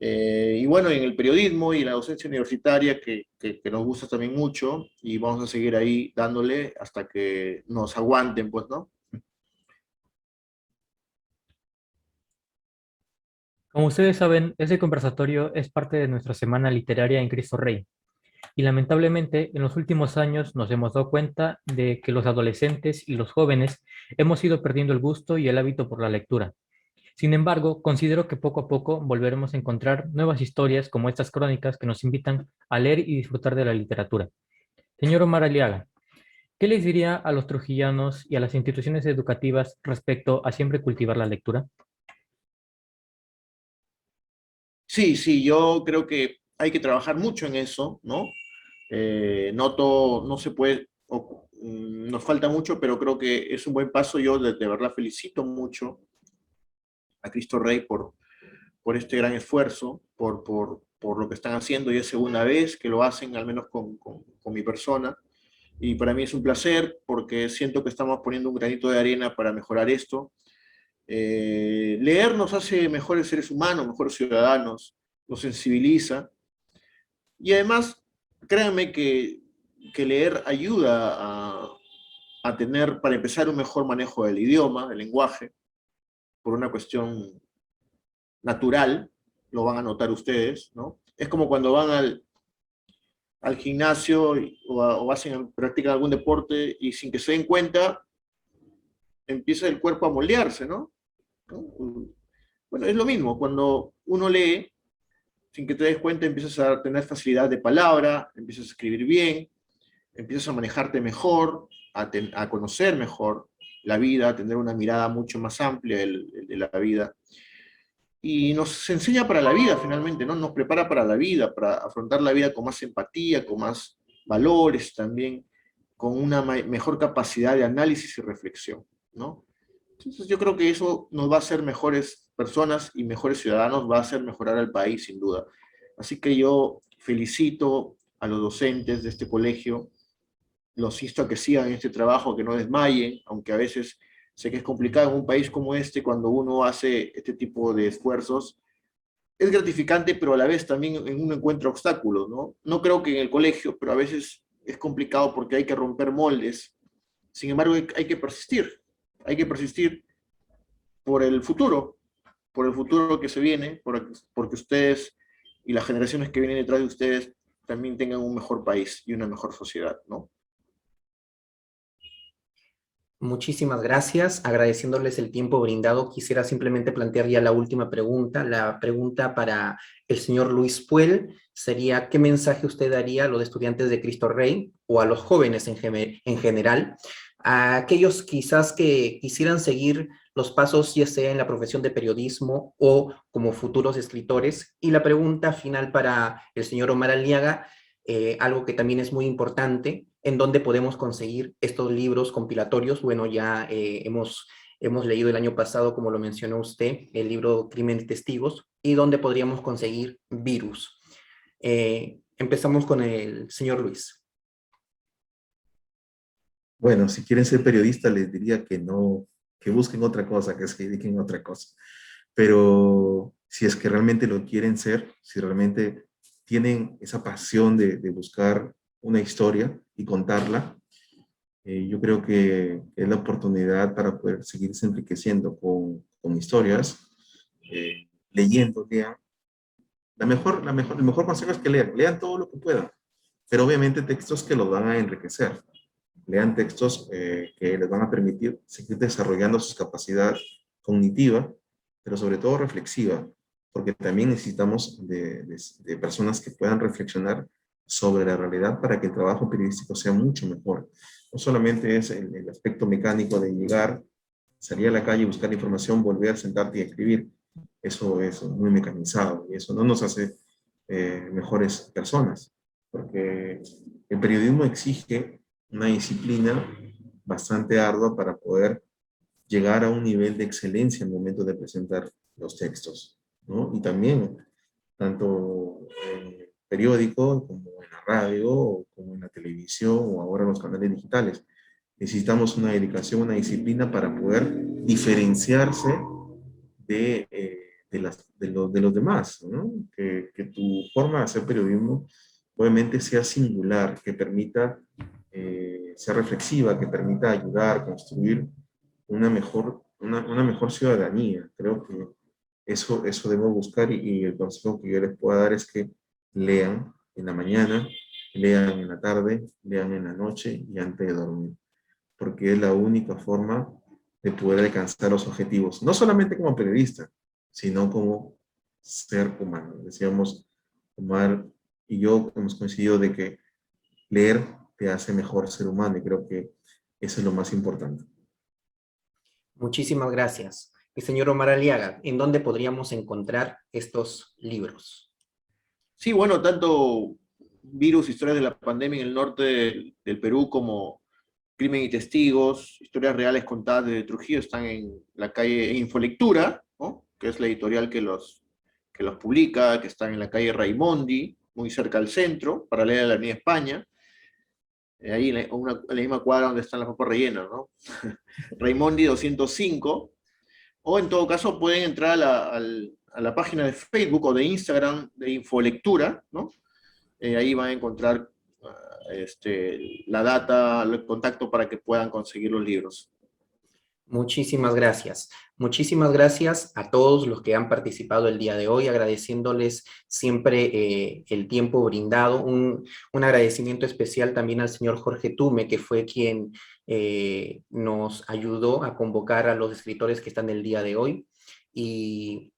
Y bueno, en el periodismo y la docencia universitaria, que nos gusta también mucho, y vamos a seguir ahí dándole hasta que nos aguanten, pues, ¿no? Como ustedes saben, ese conversatorio es parte de nuestra semana literaria en Cristo Rey. Y lamentablemente, en los últimos años nos hemos dado cuenta de que los adolescentes y los jóvenes hemos ido perdiendo el gusto y el hábito por la lectura. Sin embargo, considero que poco a poco volveremos a encontrar nuevas historias como estas crónicas que nos invitan a leer y disfrutar de la literatura. Señor Omar Aliaga, ¿qué les diría a los trujillanos y a las instituciones educativas respecto a siempre cultivar la lectura? Sí, sí, yo creo que hay que trabajar mucho en eso, ¿no? No todo, no se puede, nos falta mucho, pero creo que es un buen paso. Yo de verdad felicito mucho a Cristo Rey por este gran esfuerzo, por lo que están haciendo, y es segunda vez que lo hacen, al menos con mi persona, y para mí es un placer porque siento que estamos poniendo un granito de arena para mejorar esto. Leer nos hace mejores seres humanos, mejores ciudadanos, nos sensibiliza, y además, créanme que leer ayuda a tener, para empezar, un mejor manejo del idioma, del lenguaje, por una cuestión natural, lo van a notar ustedes, ¿no? Es como cuando van al gimnasio o practican algún deporte y sin que se den cuenta, empieza el cuerpo a moldearse, ¿no? Bueno, es lo mismo, cuando uno lee, sin que te des cuenta, empiezas a tener facilidad de palabra, empiezas a escribir bien, empiezas a manejarte mejor, a conocer mejor la vida, a tener una mirada mucho más amplia de la vida. Y nos enseña para la vida finalmente, ¿no? Nos prepara para la vida, para afrontar la vida con más empatía, con más valores también, con una mejor capacidad de análisis y reflexión, ¿no? Entonces yo creo que eso nos va a hacer mejores personas y mejores ciudadanos, va a hacer mejorar al país sin duda. Así que yo felicito a los docentes de este colegio, los insto a que sigan este trabajo, que no desmayen, aunque a veces sé que es complicado en un país como este cuando uno hace este tipo de esfuerzos. Es gratificante, pero a la vez también en un encuentro obstáculos, ¿no? No creo que en el colegio, pero a veces es complicado porque hay que romper moldes. Sin embargo, hay que persistir. Hay que persistir por el futuro que se viene, porque ustedes y las generaciones que vienen detrás de ustedes también tengan un mejor país y una mejor sociedad, ¿no? Muchísimas gracias. Agradeciéndoles el tiempo brindado, quisiera simplemente plantear ya la última pregunta. La pregunta para el señor Luis Puel sería: ¿qué mensaje usted daría a los estudiantes de Cristo Rey o a los jóvenes en general, a aquellos quizás que quisieran seguir los pasos ya sea en la profesión de periodismo o como futuros escritores? Y la pregunta final para el señor Omar Aliaga, algo que también es muy importante: ¿en dónde podemos conseguir estos libros compilatorios? Bueno, ya hemos leído el año pasado, como lo mencionó usted, el libro Crimen y Testigos, y dónde podríamos conseguir Virus. Empezamos con el señor Luis. Bueno, si quieren ser periodistas, les diría que no, que busquen otra cosa, que se dediquen a otra cosa. Pero si es que realmente lo quieren ser, si realmente tienen esa pasión de buscar una historia y contarla, yo creo que es la oportunidad para poder seguirse enriqueciendo con historias, leyendo, lean. El mejor consejo es que lean todo lo que puedan, pero obviamente textos que los van a enriquecer. Lean textos que les van a permitir seguir desarrollando sus capacidades cognitivas, pero sobre todo reflexiva, porque también necesitamos de personas que puedan reflexionar sobre la realidad para que el trabajo periodístico sea mucho mejor. No solamente es el aspecto mecánico de llegar, salir a la calle, buscar información, volver, sentarte y escribir. Eso es muy mecanizado y eso no nos hace mejores personas, porque el periodismo exige una disciplina bastante ardua para poder llegar a un nivel de excelencia en el momento de presentar los textos, ¿no? Y también, tanto en periódico, como en la radio, como en la televisión, o ahora en los canales digitales, necesitamos una dedicación, una disciplina para poder diferenciarse de los demás, ¿no? Que tu forma de hacer periodismo obviamente sea singular, que permita ser reflexiva, que permita ayudar, construir una mejor ciudadanía. Creo que eso debemos buscar y el consejo que yo les puedo dar es que lean en la mañana, lean en la tarde, lean en la noche y antes de dormir, porque es la única forma de poder alcanzar los objetivos, no solamente como periodista, sino como ser humano. Decíamos, Omar y yo hemos coincidido de que leer te hace mejor ser humano y creo que eso es lo más importante. Muchísimas gracias. Y señor Omar Aliaga, ¿en dónde podríamos encontrar estos libros? Sí, bueno, tanto Virus, historias de la pandemia en el norte del Perú, como Crimen y Testigos, historias reales contadas desde Trujillo, están en la calle en Infolectura, ¿no? Que es la editorial que los publica, que están en la calle Raimondi, muy cerca al centro, paralela a la Avenida España, ahí en la misma cuadra donde están las papas rellenas, ¿no? Raimondi 205, o en todo caso pueden entrar a la página de Facebook o de Instagram de Infolectura, ¿no? Ahí van a encontrar la data, el contacto para que puedan conseguir los libros. Muchísimas gracias. Muchísimas gracias a todos los que han participado el día de hoy, agradeciéndoles siempre el tiempo brindado. Un agradecimiento especial también al señor Jorge Tume, que fue quien nos ayudó a convocar a los escritores que están el día de hoy. Y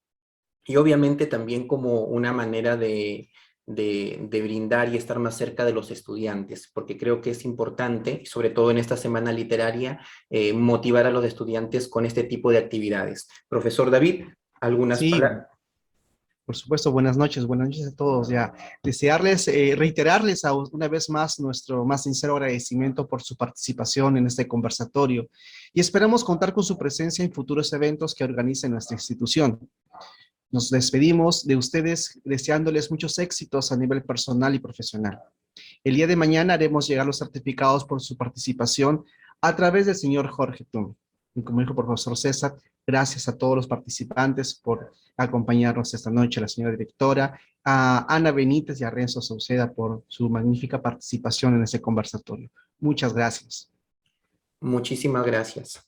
obviamente también como una manera de brindar y estar más cerca de los estudiantes, porque creo que es importante, sobre todo en esta semana literaria, motivar a los estudiantes con este tipo de actividades. Profesor David, algunas palabras. Por supuesto, buenas noches a todos. Ya desearles, reiterarles una vez más nuestro más sincero agradecimiento por su participación en este conversatorio y esperamos contar con su presencia en futuros eventos que organice nuestra institución. Nos despedimos de ustedes deseándoles muchos éxitos a nivel personal y profesional. El día de mañana haremos llegar los certificados por su participación a través del señor Jorge Tume. Y como dijo el profesor César, gracias a todos los participantes por acompañarnos esta noche, a la señora directora, a Ana Benítez y a Renzo Sauceda por su magnífica participación en este conversatorio. Muchas gracias. Muchísimas gracias.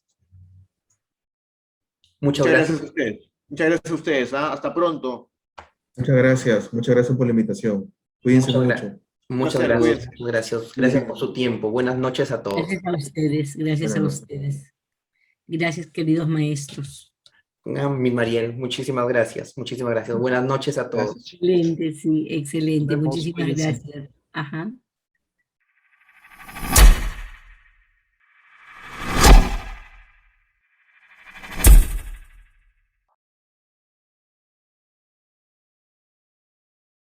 Muchas gracias a ustedes. Muchas gracias a ustedes. Hasta pronto. Muchas gracias por la invitación. Cuídense mucho. Muchas gracias. Gracias por su tiempo. Buenas noches a todos. Gracias a ustedes, gracias a ustedes. Gracias, queridos maestros. Mi Mariel, muchísimas gracias. Muchísimas gracias. Buenas noches a todos. Excelente, sí, excelente. Muchísimas gracias. Ajá.